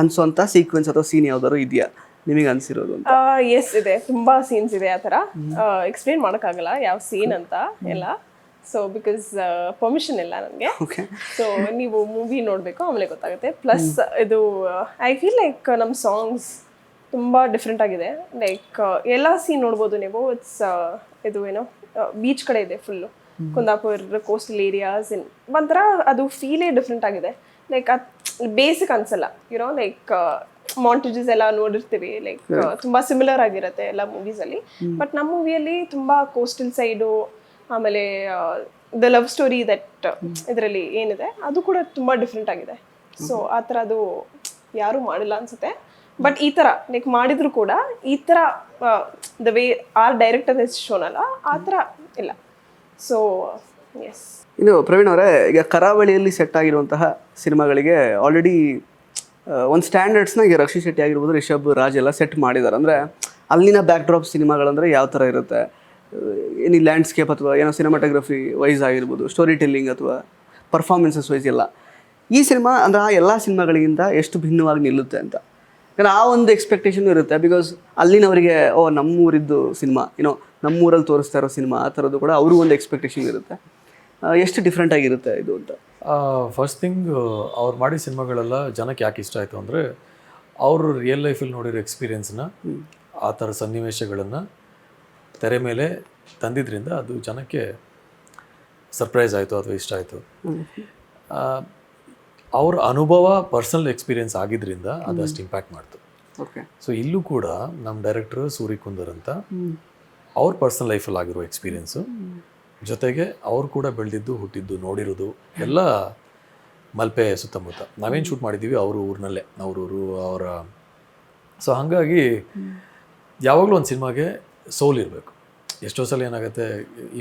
ಅನ್ಸೋಂಥ ಸೀಕ್ವೆನ್ಸ್ ಅಥವಾ ಸೀನ್ ಯಾವ್ದಾದ್ರು ಇದೆಯಾ ನಿಮಗೆ ಅನ್ಸಿರೋದು ಅಂತ? ಎಸ್ ಇದೆ, ತುಂಬಾ ಸೀನ್ಸ್ ಇದೆ ಆ ಥರ. ಎಕ್ಸ್ಪ್ಲೇನ್ ಮಾಡೋಕ್ಕಾಗಲ್ಲ ಯಾವ ಸೀನ್ ಅಂತ ಎಲ್ಲ. ಸೊ ಬಿಕಾಸ್ ಪರ್ಮಿಷನ್ ಇಲ್ಲ ನನಗೆ. ಸೊ ನೀವು ಮೂವಿ ನೋಡಬೇಕು, ಆಮೇಲೆ ಗೊತ್ತಾಗುತ್ತೆ. ಪ್ಲಸ್ ಇದು ಐ ಫೀಲ್ ಲೈಕ್ ನಮ್ಮ ಸಾಂಗ್ಸ್ ತುಂಬ ಡಿಫ್ರೆಂಟ್ ಆಗಿದೆ. ಲೈಕ್ ಎಲ್ಲ ಸೀನ್ ನೋಡ್ಬೋದು ನೀವು. ಇಟ್ಸ್ ಇದು ಏನೋ ಬೀಚ್ ಕಡೆ ಇದೆ ಫುಲ್ಲು, ಕುಂದಾಪುರ್ ಕೋಸ್ಟಲ್ ಏರಿಯಾಸ್. ಒಂಥರ ಅದು ಫೀಲೇ ಡಿಫ್ರೆಂಟ್ ಆಗಿದೆ. ಲೈಕ್ ಅದು ಬೇಸಿಕ್ ಅನ್ಸಲ್ಲ, ಯುನೋ ಲೈಕ್ ಮಾಂಟೇಜಸ್ ಎಲ್ಲ ನೋಡಿರ್ತೀವಿ, ಲೈಕ್ ತುಂಬ ಸಿಮಿಲರ್ ಆಗಿರುತ್ತೆ ಎಲ್ಲ ಮೂವೀಸಲ್ಲಿ. ಬಟ್ ನಮ್ಮ ಮೂವಿಯಲ್ಲಿ ತುಂಬ ಕೋಸ್ಟಲ್ ಸೈಡು, ಆಮೇಲೆ ದ ಲವ್ ಸ್ಟೋರಿ ದಟ್ ಇದರಲ್ಲಿ ಏನಿದೆ ಅದು ಕೂಡ ತುಂಬ ಡಿಫ್ರೆಂಟ್ ಆಗಿದೆ. ಸೊ ಆ ಥರ ಅದು ಯಾರೂ ಮಾಡಿಲ್ಲ ಅನ್ಸುತ್ತೆ. ಬಟ್ ಈ ಥರ ಲೈಕ್ ಮಾಡಿದ್ರು ಕೂಡ ಈ ಥರ the way our director is ಶೋನಲ್ಲ ಆ ಥರ ಇಲ್ಲ. So yes. ಇನ್ನು ಪ್ರವೀಣ್ ಅವರೇ, ಈಗ ಕರಾವಳಿಯಲ್ಲಿ ಸೆಟ್ ಆಗಿರುವಂತಹ ಸಿನಿಮಾಗಳಿಗೆ ಆಲ್ರೆಡಿ ಒಂದು ಸ್ಟ್ಯಾಂಡರ್ಡ್ಸ್ನ ಈಗ ರಕ್ಷಿ ಶೆಟ್ಟಿ ಆಗಿರ್ಬೋದು, ರಿಷಬ್ ರಾಜ್ ಎಲ್ಲ ಸೆಟ್ ಮಾಡಿದ್ದಾರೆ. ಅಂದರೆ ಅಲ್ಲಿನ ಬ್ಯಾಕ್ ಡ್ರಾಪ್ ಸಿನಿಮಾಗಳಂದರೆ ಯಾವ ಥರ ಇರುತ್ತೆ, ಏನಿ ಲ್ಯಾಂಡ್ಸ್ಕೇಪ್ ಅಥವಾ ಏನೋ ಸಿನಿಮಾಟೋಗ್ರಫಿ ವೈಸ್ ಆಗಿರ್ಬೋದು, ಸ್ಟೋರಿ ಟೆಲ್ಲಿಂಗ್ ಅಥವಾ ಪರ್ಫಾರ್ಮೆನ್ಸಸ್ ವೈಸ್ ಎಲ್ಲ, ಈ ಸಿನಿಮಾ ಅಂದರೆ ಆ ಎಲ್ಲ ಸಿನಿಮಾಗಳಿಗಿಂತ ಎಷ್ಟು ಭಿನ್ನವಾಗಿ ನಿಲ್ಲುತ್ತೆ ಅಂತ? ಯಾಕಂದರೆ ಆ ಒಂದು ಎಕ್ಸ್ಪೆಕ್ಟೇಷನ್ ಇರುತ್ತೆ. ಬಿಕಾಸ್ ಅಲ್ಲಿನವರಿಗೆ ನಮ್ಮೂರಿದ್ದು ಸಿನಿಮಾ, ಏನೋ ನಮ್ಮೂರಲ್ಲಿ ತೋರಿಸ್ತಾ ಇರೋ ಸಿನಿಮಾ, ಆ ಥರದ್ದು ಕೂಡ ಅವ್ರಿಗೂ ಒಂದು ಎಕ್ಸ್ಪೆಕ್ಟೇಷನ್ ಇರುತ್ತೆ. ಎಷ್ಟು ಡಿಫ್ರೆಂಟ್ ಆಗಿರುತ್ತೆ ಇದು ಅಂತ? ಫಸ್ಟ್ ಥಿಂಗ್, ಅವ್ರು ಮಾಡಿದ ಸಿನಿಮಾಗಳೆಲ್ಲ ಜನಕ್ಕೆ ಯಾಕೆ ಇಷ್ಟ ಆಯಿತು ಅಂದರೆ, ಅವರು ರಿಯಲ್ ಲೈಫಲ್ಲಿ ನೋಡಿರೋ ಎಕ್ಸ್ಪೀರಿಯೆನ್ಸ್ನ, ಆ ಥರ ಸನ್ನಿವೇಶಗಳನ್ನು ತೆರೆ ಮೇಲೆ ತಂದಿದ್ದರಿಂದ ಅದು ಜನಕ್ಕೆ ಸರ್ಪ್ರೈಸ್ ಆಯಿತು ಅಥವಾ ಇಷ್ಟ ಆಯಿತು. ಅವ್ರ ಅನುಭವ ಪರ್ಸನಲ್ ಎಕ್ಸ್ಪೀರಿಯೆನ್ಸ್ ಆಗಿದ್ದರಿಂದ ಅದಷ್ಟು ಇಂಪ್ಯಾಕ್ಟ್ ಮಾಡ್ತು. ಸೊ ಇಲ್ಲೂ ಕೂಡ ನಮ್ಮ ಡೈರೆಕ್ಟರ್ ಸೂರಿ ಕುಂದರ್ ಅಂತ, ಅವ್ರ ಪರ್ಸನಲ್ ಲೈಫಲ್ಲಿ ಆಗಿರೋ ಎಕ್ಸ್ಪೀರಿಯೆನ್ಸು ಜೊತೆಗೆ ಅವ್ರು ಕೂಡ ಬೆಳೆದಿದ್ದು, ಹುಟ್ಟಿದ್ದು, ನೋಡಿರೋದು ಎಲ್ಲ ಮಲ್ಪೆ ಸುತ್ತಮುತ್ತ. ನಾವೇನು ಶೂಟ್ ಮಾಡಿದ್ದೀವಿ ಅವ್ರ ಊರಿನಲ್ಲೇ, ಅವ್ರೂರು ಅವರ. ಸೊ ಹಾಗಾಗಿ ಯಾವಾಗಲೂ ಒಂದು ಸಿನಿಮಾಗೆ ಸೋಲ್ ಇರಬೇಕು. ಎಷ್ಟೋ ಸಲ ಏನಾಗುತ್ತೆ,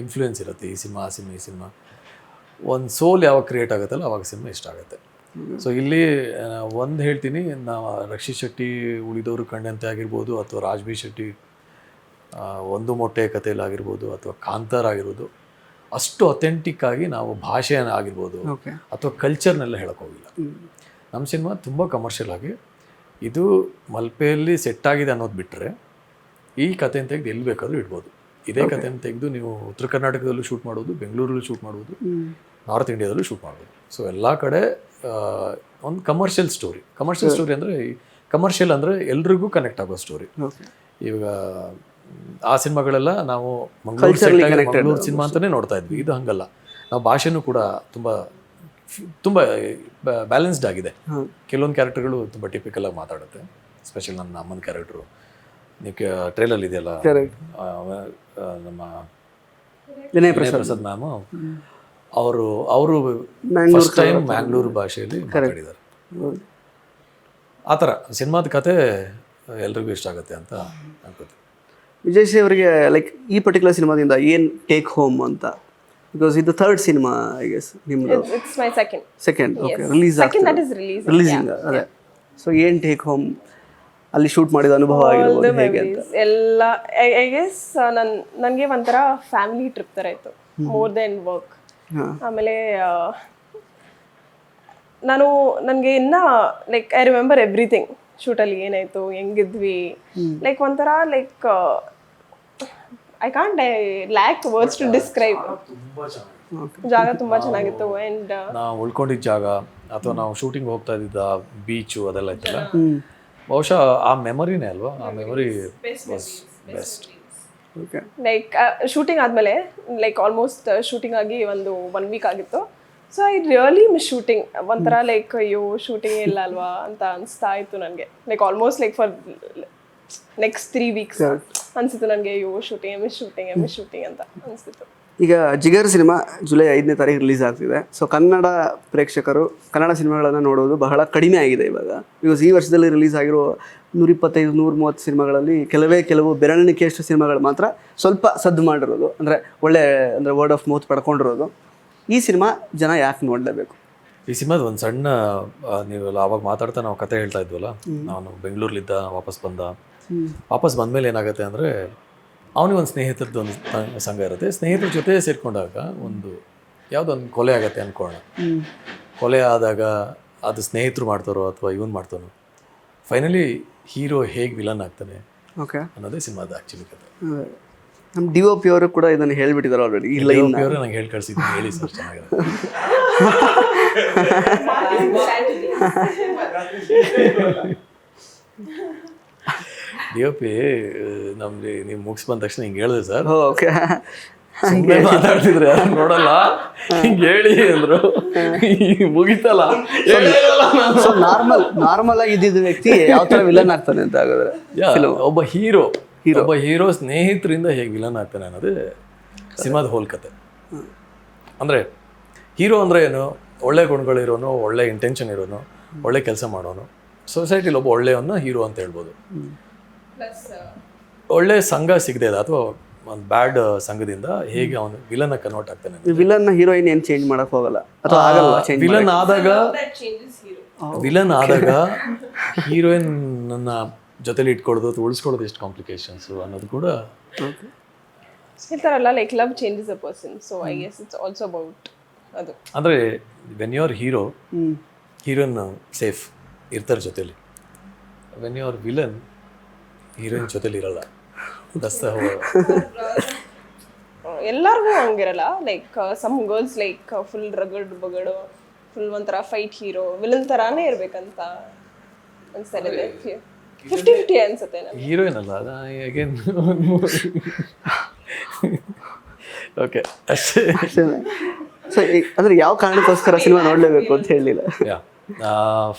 ಇನ್ಫ್ಲೂಯೆನ್ಸ್ ಇರುತ್ತೆ, ಈ ಸಿನಿಮಾ ಆ ಸಿನಿಮಾ ಈ ಸಿನಿಮಾ. ಒಂದು ಸೋಲ್ ಯಾವಾಗ ಕ್ರಿಯೇಟ್ ಆಗುತ್ತಲ್ಲ ಅವಾಗ ಸಿನಿಮಾ ಇಷ್ಟ ಆಗುತ್ತೆ. ಸೊ ಇಲ್ಲಿ ಒಂದು ಹೇಳ್ತೀನಿ, ನಾವು ರಕ್ಷಿತ್ ಶೆಟ್ಟಿ ಉಳಿದವರು ಕಂಡಂತೆ ಆಗಿರ್ಬೋದು, ಅಥವಾ ರಾಜ್ ಬಿ ಶೆಟ್ಟಿ ಒಂದು ಮೊಟ್ಟೆ ಕಥೆಯಲ್ಲಿ ಆಗಿರ್ಬೋದು, ಅಥವಾ ಕಾಂತಾರ ಆಗಿರ್ಬೋದು, ಅಷ್ಟು ಅಥೆಂಟಿಕ್ ಆಗಿ ನಾವು ಭಾಷೆಯನ್ನು ಆಗಿರ್ಬೋದು ಅಥವಾ ಕಲ್ಚರ್ನೆಲ್ಲ ಹೇಳೋಕ್ಕೋಗಿಲ್ಲ. ನಮ್ಮ ಸಿನಿಮಾ ತುಂಬ ಕಮರ್ಷಿಯಲ್ ಆಗಿ ಇದು ಮಲ್ಪೆಯಲ್ಲಿ ಸೆಟ್ ಆಗಿದೆ ಅನ್ನೋದು ಬಿಟ್ಟರೆ ಈ ಕಥೆಯನ್ನು ತೆಗೆದು ಎಲ್ಲಿ ಬೇಕಾದರೂ ಇಡ್ಬೋದು. ಇದೇ ಕಥೆಯನ್ನು ತೆಗೆದು ನೀವು ಉತ್ತರ ಕರ್ನಾಟಕದಲ್ಲೂ ಶೂಟ್ ಮಾಡ್ಬೋದು, ಬೆಂಗಳೂರಲ್ಲೂ ಶೂಟ್ ಮಾಡ್ಬೋದು, ನಾರ್ತ್ ಇಂಡಿಯಾದಲ್ಲೂ ಶೂಟ್ ಮಾಡ್ಬೋದು. ಸೊ ಎಲ್ಲ ಕಡೆ ಒಂದು ಕಮರ್ಷಿಯಲ್ ಸ್ಟೋರಿ ಅಂದರೆ ಕಮರ್ಷಿಯಲ್ ಅಂದರೆ ಎಲ್ರಿಗೂ ಕನೆಕ್ಟ್ ಆಗೋ ಸ್ಟೋರಿ. ಇವಾಗ ಆ ಸಿನಿಮಾಗಳೆಲ್ಲ ನಾವು ಮಂಗಳೂರು ಸಿನಿಮಾ ಅಂತಲೇ ನೋಡ್ತಾ ಇದ್ವಿ. ಇದು ಹಂಗಲ್ಲ, ನಾವು ಭಾಷೆನೂ ಕೂಡ ತುಂಬ ಬ್ಯಾಲೆನ್ಸ್ಡ್ ಆಗಿದೆ. ಕೆಲವೊಂದು ಕ್ಯಾರೆಕ್ಟರ್ಗಳು ತುಂಬ ಟಿಪಿಕಲ್ ಆಗಿ ಮಾತಾಡುತ್ತೆ. ಸ್ಪೆಷಲ್ ನನ್ನ ಅಮ್ಮನ ಕ್ಯಾರೆಕ್ಟರು ನೀವು ಟ್ರೈಲಲ್ಲಿ ಇದೆಯಲ್ಲ, ನಮ್ಮ ವಿನಯ್ ಪ್ರಸಾದ್ ಮ್ಯಾಮು ಅವರು ಫಸ್ಟ್ ಟೈಮ್ ಮ್ಯಾಂಗ್ಳೂರು ಭಾಷೆಯಲ್ಲಿ ಮಾತಾಡಿದ್ದಾರೆ. ಆ ಥರ ಸಿನಿಮಾದ ಕತೆ ಎಲ್ರಿಗೂ ಇಷ್ಟ ಆಗುತ್ತೆ ಅಂತ ಅನ್ಕೋತೀನಿ. ವಿಜಯ್ ಸಿ ಅವರಿಗೆ ಲೈಕ್ ಈ ಪರ್ಟಿಕ್ಯುಲರ್ ಸಿನಿಮಾದಿಂದ ಏನು ಟೇಕ್ ಹೋಮ್ ಅಂತ? ಬಿಕಾಸ್ ಇದು ಥರ್ಡ್ ಸಿನಿಮಾ ಐ ಗೆಸ್ ನಿಮ್ಮದು. It's my second okay, releasing ಅದೇ. ಸೊ ಏನು ಟೇಕ್ ಹೋಮ್, ಅಲ್ಲಿ ಶೂಟ್ ಮಾಡಿದ ಅನುಭವ ಆಗಿರ್ಬೋದು ಹೇಗೆ ಅಂತ? ಎಲ್ಲ ಐ ಗೆಸ್ ನನಗೆ ಒಂಥರ ಫ್ಯಾಮಿಲಿ ಟ್ರಿಪ್ ಥರ ಇತ್ತು, ಮೋರ್ ದೆನ್ ವರ್ಕ್. ಆಮೇಲೆ ನನಗೆ ಇನ್ನ ಲೈಕ್ ಐ ರಿಮೆಂಬರ್ ಎವ್ರಿಥಿಂಗ್. ಶೂಟಲ್ಲಿ ಏನಾಯ್ತು, ಹೆಂಗಿದ್ವಿ, ಲೈಕ್ ಒಂಥರ like I can't lack words to describe. ಜಾಗ ತುಂಬಾ ಚೆನ್ನಾಗಿತ್ತು. ಅಂಡ್ ನಾವು ಉಳ್ಕೊಂಡಿದ್ದ ಜಾಗ ಅಥವಾ ನಾವು ಶೂಟಿಂಗ್ ಹೋಗ್ತಾ ಇದ್ದಿದ್ದ ಬೀಚು ಅದೆಲ್ಲ ಇತ್ತಲ್ಲ, ಬಹುಶಃ ಆ ಮೆಮೊರಿನೇ ಅಲ್ವಾ, ಆ ಮೆಮೊರಿ ಬೆಸ್ಟ್. ಲೈಕ್ ಶೂಟಿಂಗ್ ಆದಮೇಲೆ ಲೈಕ್ ಆಲ್ಮೋಸ್ಟ್ ಶೂಟಿಂಗ್ ಆಗಿ ಒಂದು 1 ವೀಕ್ ಆಗಿತ್ತು. So I really miss shooting. ಒಂಥರ ಲೈಕ್ ಅಯ್ಯೋ ಶೂಟಿಂಗ್ ಇಲ್ಲ ಅಲ್ವಾ ಅಂತ ಅನಿಸ್ತಾ ಇತ್ತು ನನಗೆ. Like almost like for next 3 weeks ಅನಿಸಿತ್ತು ನನಗೆ, ಅಯ್ಯೋ ಮಿಸ್ ಶೂಟಿಂಗ್ ಅಂತ ಅನಿಸ್ತಿತ್ತು. ಈಗ ಜಿಗರ್ ಸಿನಿಮಾ ಜುಲೈ 5ನೇ ತಾರೀಕು ರಿಲೀಸ್ ಆಗ್ತಿದೆ. ಸೊ ಕನ್ನಡ ಪ್ರೇಕ್ಷಕರು ಕನ್ನಡ ಸಿನಿಮಾಗಳನ್ನು ನೋಡೋದು ಬಹಳ ಕಡಿಮೆ ಆಗಿದೆ ಇವಾಗ. ಬಿಕಾಸ್ ಈ ವರ್ಷದಲ್ಲಿ ರಿಲೀಸ್ ಆಗಿರೋ 125-130 ಸಿನಿಮಾಗಳಲ್ಲಿ ಕೆಲವು ಬೆರಳಿಕೆಯಷ್ಟು ಸಿನಿಮಾಗಳು ಮಾತ್ರ ಸ್ವಲ್ಪ ಸದ್ದು ಮಾಡಿರೋದು, ಅಂದರೆ ವರ್ಡ್ ಆಫ್ ಮೌತ್ ಪಡ್ಕೊಂಡಿರೋದು. ಈ ಸಿನಿಮಾ ಜನ ಯಾಕೆ ನೋಡಲೇಬೇಕು? ಈ ಸಿನಿಮಾದ ಒಂದು ಸಣ್ಣ, ನೀವೆಲ್ಲ ಆವಾಗ ಮಾತಾಡ್ತಾ ನಾವು ಕತೆ ಹೇಳ್ತಾ ಇದ್ವಲ್ಲ, ನಾನು ಬೆಂಗಳೂರಲ್ಲಿದ್ದ ವಾಪಸ್ ಬಂದಮೇಲೆ ಏನಾಗುತ್ತೆ ಅಂದರೆ, ಅವನಿಗೆ ಒಂದು ಸ್ನೇಹಿತರದ್ದು ಒಂದು ಸಂಘ ಇರುತ್ತೆ. ಸ್ನೇಹಿತರ ಜೊತೆ ಸೇರಿಕೊಂಡಾಗ ಯಾವುದೊಂದು ಕೊಲೆ ಆಗುತ್ತೆ ಅಂದ್ಕೊಳ್ಳೋಣ. ಕೊಲೆ ಆದಾಗ ಅದು ಸ್ನೇಹಿತರು ಮಾಡ್ತಾರೋ ಅಥವಾ ಇವನು ಮಾಡ್ತಾನೋ, ಫೈನಲಿ ಹೀರೋ ಹೇಗೆ ವಿಲನ್ ಆಗ್ತಾನೆ ಅನ್ನೋದೇ ಸಿನಿಮಾದ ಆ್ಯಕ್ಚುಲಿ ಕತೆ. ನಮ್ಮ DOP ಅವರು ಕೂಡ ಇದನ್ನು ಹೇಳ್ಬಿಟ್ಟಿದ್ದಾರೆ ಆಲ್ರೆಡಿ. ಈ ಲೈನ್ ಅವರು ನಂಗೆ ಹೇಳಿ ಕಳಿಸಿದ್ದೀನಿ, ಹೇಳಿ ಸರ್ ಚೆನ್ನಾಗಿದೆ. DOP ನಮ್ಗೆ ನೀವು ಮುಗಿಸ್ ಬಂದ ತಕ್ಷಣ ಹಿಂಗೆ ಹೇಳಿದೆ ಸರ್, ಓಕೆ ಮಾತಾಡ್ತಿದ್ರೆ ನೋಡಲ್ಲ, ಹಿಂಗೆ ಹೇಳಿ ಅಂದ್ರು, ಮುಗಿತಲ್ಲ. ಸೊ ನಾರ್ಮಲ್ ಆಗಿ ಇದ್ದಿದ್ದ ವ್ಯಕ್ತಿ ಯಾವ ಥರ ವಿಲನ್ ಆಗ್ತಾನೆ ಅಂತ ಆಗೋದ್ರೆ, ಒಬ್ಬ ಹೀರೋ ಸ್ನೇಹಿತರಿಂದ ಹೇಗೆ ವಿಲನ್ ಆಗ್ತಾನೆ ಅನ್ನೋದೇ ಸಿನಿಮಾದ ಹೋಲ್ ಕತೆ. ಅಂದರೆ ಹೀರೋ ಅಂದರೆ ಏನು, ಒಳ್ಳೆ ಗುಣಗಳಿರೋನು, ಒಳ್ಳೆ ಇಂಟೆನ್ಷನ್ ಇರೋನು, ಒಳ್ಳೆ ಕೆಲಸ ಮಾಡೋನು, ಸೊಸೈಟಿಲಿ ಒಬ್ಬ ಒಳ್ಳೆಯವನ್ನ ಹೀರೋ ಅಂತ ಹೇಳ್ಬೋದು. ಒಳ್ಳೆ ಸಂಘ ಸಿಗದೆ ಅಥವಾ ಒಂದು ಬ್ಯಾಡ್ ಸಂಘದಿಂದ ಹೇಗೆ ಅವನು ವಿಲನ್ ಕನ್ವರ್ಟ್ ಆಗ್ತಾನೆ. ವಿಲನ್ ಹೀರೋಯಿನ್ ಏನು ಚೇಂಜ್ ಮಾಡಕ್ ಹೋಗಲ್ಲ ಅಥವಾ ಆಗಲ್ಲ. ವಿಲನ್ ಆದಾಗ ಹೀರೋಯಿನ್ ನನ್ನ ಜೊತೆಲಿ ಇಟ್ಕೊಳ್ಳೋದು ಅಥವಾ ಉಳಿಸ್ಕೊಳ್ಳೋದು ಎಷ್ಟು ಕಾಂಪ್ಲಿಕೇಶನ್ಸ್ ಅನ್ನೋದು ಕೂಡ ಹೇಳ್ತಾರಲ್ಲ, like love changes a person. So I guess it's also about ಅದು. ಅಂದರೆ when you are heroine safe ಇರ್ತಾರೆ ಜೊತೆಲಿ. When you are villain, heroine ಜೊತೆಲಿ ಇರಲ್ಲ. ಎಲ್ಲರಿಗೂ ಹಂಗಿರಲ್ಲ. Like some girls like full ಬಗಡು ಫುಲ್ ಒಂಥರ ಫೈಟ್ ಹೀರೋ ವಿಲನ್ ಥರಾನೇ ಇರ್ಬೇಕಂತ ಅನ್ಸ್ತಾ ಇದೆ. 50-50 ಅನ್ಸುತ್ತೆ. ಹೀರೋಯಿನ್ ಅಲ್ಲ ಅಗೇನ್. ಓಕೆ ಅಷ್ಟೇ. ಸೊ ಅಂದರೆ ಯಾವ ಕಾರಣಕ್ಕೋಸ್ಕರ ಸಿನಿಮಾ ನೋಡಲೇಬೇಕು ಅಂತ ಹೇಳಿಲ್ಲ.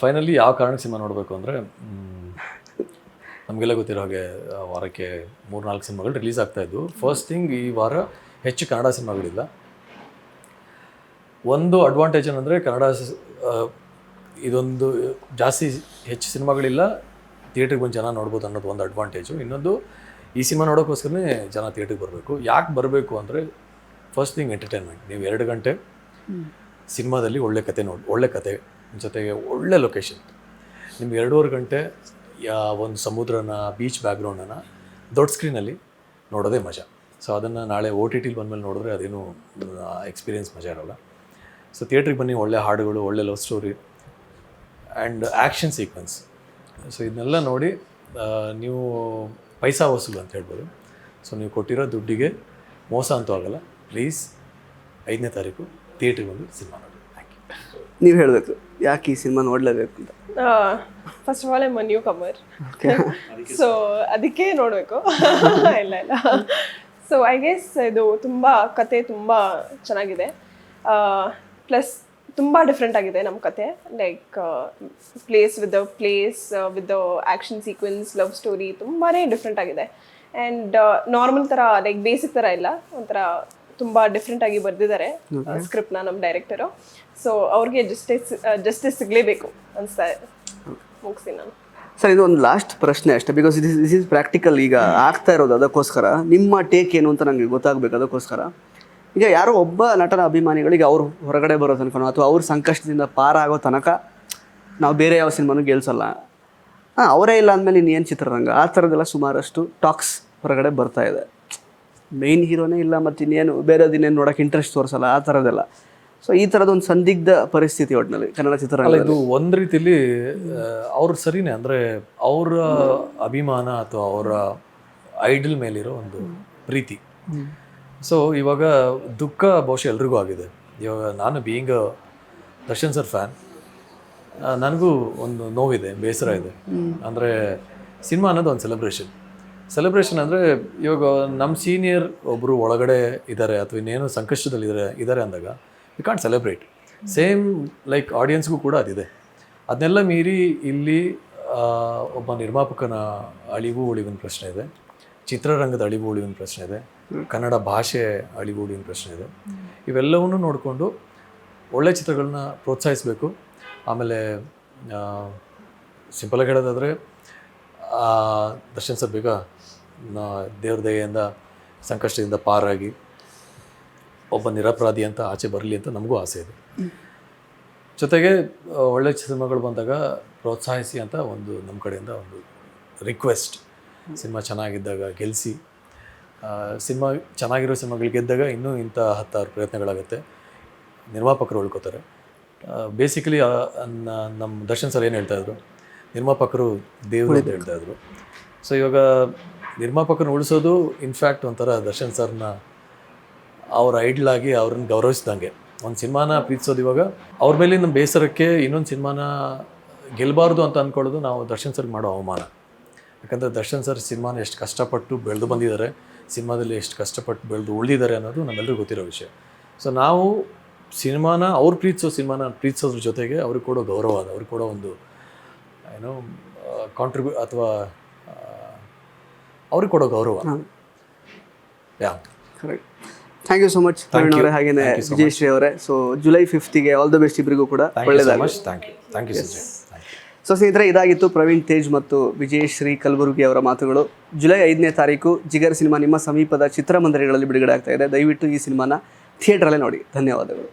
ಫೈನಲಿ ಯಾವ ಕಾರಣಕ್ಕೆ ಸಿನಿಮಾ ನೋಡಬೇಕು ಅಂದರೆ, ನಮಗೆಲ್ಲ ಗೊತ್ತಿರೋ ಹಾಗೆ ವಾರಕ್ಕೆ 3-4 ಸಿನಿಮಾಗಳು ರಿಲೀಸ್ ಆಗ್ತಾಯಿದ್ವು. ಫಸ್ಟ್ ಥಿಂಗ್, ಈ ವಾರ ಹೆಚ್ಚು ಕನ್ನಡ ಸಿನಿಮಾಗಳಿಲ್ಲ. ಒಂದು ಅಡ್ವಾಂಟೇಜ್ ಏನಂದರೆ ಕನ್ನಡ ಇದೊಂದು ಜಾಸ್ತಿ ಹೆಚ್ಚು ಸಿನಿಮಾಗಳಿಲ್ಲ, ಥಿಯೇಟ್ರಿಗೆ ಬಂದು ಜನ ನೋಡ್ಬೋದು ಅನ್ನೋದು ಒಂದು ಅಡ್ವಾಂಟೇಜು. ಇನ್ನೊಂದು, ಈ ಸಿನಿಮಾ ನೋಡೋಕ್ಕೋಸ್ಕರನೇ ಜನ ಥಿಯೇಟ್ರಿಗೆ ಬರಬೇಕು. ಯಾಕೆ ಬರಬೇಕು ಅಂದರೆ, ಫಸ್ಟ್ ಥಿಂಗ್ ಎಂಟರ್ಟೈನ್ಮೆಂಟ್. ನೀವು 2 ಗಂಟೆ ಸಿನಿಮಾದಲ್ಲಿ ಒಳ್ಳೆ ಕತೆ ಒಳ್ಳೆ ಕತೆ ಜೊತೆಗೆ ಒಳ್ಳೆ ಲೊಕೇಶನ್. ನಿಮ್ಗೆ 2.5 ಗಂಟೆ ಒಂದು ಸಮುದ್ರನ, ಬೀಚ್ ಬ್ಯಾಕ್ಗ್ರೌಂಡನ್ನು ದೊಡ್ಡ ಸ್ಕ್ರೀನಲ್ಲಿ ನೋಡೋದೇ ಮಜಾ. ಸೊ ಅದನ್ನು ನಾಳೆ OTT ಬಂದಮೇಲೆ ನೋಡಿದ್ರೆ ಅದೇನು ಎಕ್ಸ್ಪೀರಿಯೆನ್ಸ್ ಮಜಾ ಇರೋಲ್ಲ. ಸೊ ಥಿಯೇಟ್ರಿಗೆ ಬನ್ನಿ, ಒಳ್ಳೆ ಹಾಡುಗಳು, ಒಳ್ಳೆ love story and action sequence. So ಇದನ್ನೆಲ್ಲ ನೋಡಿ ನೀವು ಪೈಸಾ ವಸೂಲು ಅಂತ ಹೇಳ್ಬೋದು. ಸೊ ನೀವು ಕೊಟ್ಟಿರೋ ದುಡ್ಡಿಗೆ ಮೋಸ ಅಂತೂ ಆಗಲ್ಲ. ಪ್ಲೀಸ್ 5ನೇ ತಾರೀಕು ಥಿಯೇಟ್ರಿಗೆ ಬಂದು ಸಿನಿಮಾ ನೋಡಿ. Thank you. ನೀವು ಹೇಳಬೇಕು ಯಾಕೆ ಈ ಸಿನಿಮಾ ನೋಡಲೇಬೇಕು ಅಂತ. First of all I newcomer, so ಅದಕ್ಕೆ ನೋಡಬೇಕು. ಇಲ್ಲ ಸೊ ಐ ಗೆಸ್ ಇದು ತುಂಬ ಕತೆ ತುಂಬ ಚೆನ್ನಾಗಿದೆ. ಪ್ಲಸ್ ತುಂಬ ಡಿಫ್ರೆಂಟ್ ಆಗಿದೆ ನಮ್ಮ ಕತೆ. Like place with the action sequence, love story ತುಂಬಾ ಡಿಫ್ರೆಂಟ್ ಆಗಿದೆ. ಆ್ಯಂಡ್ ನಾರ್ಮಲ್ ಥರ ಲೈಕ್ ಬೇಸಿಕ್ ಥರ ಇಲ್ಲ, ಒಂಥರ ತುಂಬ ಡಿಫ್ರೆಂಟಾಗಿ ಬರೆದಿದ್ದಾರೆ ಸ್ಕ್ರಿಪ್ಟ್ನ ನಮ್ಮ ಡೈರೆಕ್ಟರು. ಸೊ ಅವ್ರಿಗೆ ಜಸ್ಟಿಸ್ ಸಿಗಲೇಬೇಕು ಅನಿಸ್ತಾ ಇದೆ. ಮುಗಿಸ್ತೀನಿ ನಾನು. ಸರ್, ಇದು ಒಂದು ಲಾಸ್ಟ್ ಪ್ರಶ್ನೆ ಅಷ್ಟೇ, ಬಿಕಾಸ್ ದಿಸ್ ಈಸ್ ಪ್ರಾಕ್ಟಿಕಲ್ ಈಗ ಆಗ್ತಾ ಇರೋದು. ಅದಕ್ಕೋಸ್ಕರ ನಿಮ್ಮ ಟೇಕ್ ಏನು ಅಂತ ನನಗೆ ಗೊತ್ತಾಗಬೇಕು. ಅದಕ್ಕೋಸ್ಕರ ಈಗ ಯಾರೋ ಒಬ್ಬ ನಟನ ಅಭಿಮಾನಿಗಳಿಗೆ ಅವ್ರು ಹೊರಗಡೆ ಬರೋ ತನಕ ಅಥವಾ ಅವ್ರ ಸಂಕಷ್ಟದಿಂದ ಪಾರಾಗೋ ತನಕ ನಾವು ಬೇರೆ ಯಾವ ಸಿನಿಮಾನೂ ಗೆಲ್ಸಲ್ಲ. ಅವರೇ ಇಲ್ಲ ಅಂದಮೇಲೆ ಇನ್ನೇನು ಚಿತ್ರರಂಗ, ಆ ಥರದ್ದೆಲ್ಲ ಸುಮಾರಷ್ಟು ಟಾಕ್ಸ್ ಹೊರಗಡೆ ಬರ್ತಾ ಇದೆ. ಮೇಯ್ನ್ ಹೀರೋನೇ ಇಲ್ಲ, ಮತ್ತು ಇನ್ನೇನು ಬೇರೆದಿನ್ನೇನು ನೋಡೋಕೆ ಇಂಟ್ರೆಸ್ಟ್ ತೋರಿಸಲ್ಲ, ಆ ಥರದ್ದೆಲ್ಲ. ಸೊ ಈ ಥರದೊಂದು ಸಂದಿಗ್ಧ ಪರಿಸ್ಥಿತಿ ಒಟ್ಟಿನಲ್ಲಿ ಕನ್ನಡ ಚಿತ್ರರಂಗ. ಇದು ಒಂದು ರೀತಿಯಲ್ಲಿ ಅವ್ರು ಸರಿನೇ, ಅಂದರೆ ಅವರ ಅಭಿಮಾನ ಅಥವಾ ಅವರ ಐಡಲ್ ಮೇಲಿರೋ ಒಂದು ಪ್ರೀತಿ. ಸೊ ಇವಾಗ ದುಃಖ ಬಹುಶಃ ಎಲ್ರಿಗೂ ಆಗಿದೆ. ಇವಾಗ ನಾನು ಬೀಯಿಂಗ್ ದರ್ಶನ್ ಸರ್ ಫ್ಯಾನ್, ನನಗೂ ಒಂದು ನೋವಿದೆ, ಬೇಸರ ಇದೆ. ಅಂದರೆ ಸಿನಿಮಾ ಅನ್ನೋದು ಒಂದು ಸೆಲೆಬ್ರೇಷನ್ ಅಂದರೆ ಇವಾಗ ನಮ್ಮ ಸೀನಿಯರ್ ಒಬ್ಬರು ಒಳಗಡೆ ಇದ್ದಾರೆ ಅಥವಾ ಇನ್ನೇನು ಸಂಕಷ್ಟದಲ್ಲಿ ಇದ್ದಾರೆ ಅಂದಾಗ you can't celebrate. Same like ಆಡಿಯನ್ಸ್ಗೂ ಕೂಡ ಅದಿದೆ. ಅದನ್ನೆಲ್ಲ ಮೀರಿ ಇಲ್ಲಿ ಒಬ್ಬ ನಿರ್ಮಾಪಕನ ಅಳಿವು ಉಳಿವಿನ ಪ್ರಶ್ನೆ ಇದೆ, ಚಿತ್ರರಂಗದ ಅಳಿವು ಉಳಿವಿನ ಪ್ರಶ್ನೆ ಇದೆ, ಕನ್ನಡ ಭಾಷೆ ಅಳಿವು ಉಳಿವಿನ ಪ್ರಶ್ನೆ ಇದೆ. ಇವೆಲ್ಲವನ್ನೂ ನೋಡಿಕೊಂಡು ಒಳ್ಳೆ ಚಿತ್ರಗಳನ್ನ ಪ್ರೋತ್ಸಾಹಿಸಬೇಕು. ಆಮೇಲೆ ಸಿಂಪಲಾಗಿ ಹೇಳೋದಾದರೆ ದರ್ಶನ್ ಸರ್ ಬೇಗ ದೇವ್ರ ದಯೆಯಿಂದ ಸಂಕಷ್ಟದಿಂದ ಪಾರಾಗಿ ಒಬ್ಬ ನಿರಪರಾಧಿ ಅಂತ ಆಚೆ ಬರಲಿ ಅಂತ ನಮಗೂ ಆಸೆ ಇದೆ. ಜೊತೆಗೆ ಒಳ್ಳೆ ಸಿನಿಮಾಗಳು ಬಂದಾಗ ಪ್ರೋತ್ಸಾಹಿಸಿ ಅಂತ ಒಂದು ನಮ್ಮ ಕಡೆಯಿಂದ ಒಂದು ರಿಕ್ವೆಸ್ಟ್. ಸಿನಿಮಾ ಚೆನ್ನಾಗಿದ್ದಾಗ ಗೆಲ್ಲಿಸಿ, ಸಿನಿಮಾ ಚೆನ್ನಾಗಿರೋ ಸಿನಿಮಾಗಳು ಗೆದ್ದಾಗ ಇನ್ನೂ ಇಂಥ 10 ಪ್ರಯತ್ನಗಳಾಗುತ್ತೆ, ನಿರ್ಮಾಪಕರು ಉಳ್ಕೋತಾರೆ. ಬೇಸಿಕಲಿ ನಮ್ಮ ದರ್ಶನ್ ಸರ್ ಏನು ಹೇಳ್ತಾಯಿದ್ರು, ನಿರ್ಮಾಪಕರು ದೇವರು ಅಂತ ಹೇಳ್ತಾಯಿದ್ರು. ಸೊ ಇವಾಗ ನಿರ್ಮಾಪಕರನ್ನ ಉಳಿಸೋದು ಇನ್ಫ್ಯಾಕ್ಟ್ ಒಂಥರ ದರ್ಶನ್ ಸರ್ನ ಅವ್ರ ಐಡ್ಲಾಗಿ ಅವ್ರನ್ನ ಗೌರವಿಸ್ದಂಗೆ. ಒಂದು ಸಿನಿಮಾನ ಪ್ರೀತಿಸೋದು ಇವಾಗ ಅವ್ರ ಮೇಲಿನ ಬೇಸರಕ್ಕೆ ಇನ್ನೊಂದು ಸಿನಿಮಾನ ಗೆಲ್ಲಬಾರ್ದು ಅಂತ ಅಂದ್ಕೊಳ್ಳೋದು ನಾವು ದರ್ಶನ್ ಸರ್ಗೆ ಮಾಡೋ ಅವಮಾನ. ಯಾಕಂದರೆ ದರ್ಶನ್ ಸರ್ ಸಿನಿಮಾನ ಎಷ್ಟು ಕಷ್ಟಪಟ್ಟು ಬೆಳೆದು ಬಂದಿದ್ದಾರೆ, ಸಿನಿಮಾದಲ್ಲಿ ಎಷ್ಟು ಕಷ್ಟಪಟ್ಟು ಬೆಳೆದು ಉಳಿದಿದ್ದಾರೆ ಅನ್ನೋದು ನಮ್ಮೆಲ್ಲರಿಗೂ ಗೊತ್ತಿರೋ ವಿಷಯ. ಸೊ ನಾವು ಸಿನಿಮಾನ ಅವ್ರು ಪ್ರೀತಿಸೋದ್ರ ಜೊತೆಗೆ ಅವ್ರಿಗೆ ಕೊಡೋ ಗೌರವ, ಅವ್ರಿಗೆ ಕೊಡೋ ಒಂದು ಏನೋ ಅಥವಾ ಅವ್ರಿಗೆ ಕೊಡೋ ಗೌರವ. Correct. Thank you so much Praveen ಅವರೇ, ಹಾಗೇನೆ ವಿಜಯಶ್ರೀ ಅವರೇ. ಸೊ ಜುಲೈ 5ಗೆ ಆಲ್ ದ ಬೆಸ್ಟ್ ಇಬ್ಬರಿಗೂ ಕೂಡ. ಒಳ್ಳೆಯದಾಗಲಿ. Thank you. ಸೊ ಸ್ನೇಹಿತರೆ, ಇದಾಗಿತ್ತು ಪ್ರವೀಣ್ ತೇಜ್ ಮತ್ತು ವಿಜಯಶ್ರೀ ಕಲಬುರ್ಗಿ ಅವರ ಮಾತುಗಳು. ಜುಲೈ 5ನೇ ತಾರೀಕು ಜಿಗರ್ ಸಿನಿಮಾ ನಿಮ್ಮ ಸಮೀಪದ ಚಿತ್ರಮಂದಿರಗಳಲ್ಲಿ ಬಿಡುಗಡೆ ಆಗ್ತಾ ಇದೆ. ದಯವಿಟ್ಟು ಈ ಸಿನಿಮಾನ ಥಿಯೇಟ್ರಲ್ಲೇ ನೋಡಿ. ಧನ್ಯವಾದಗಳು.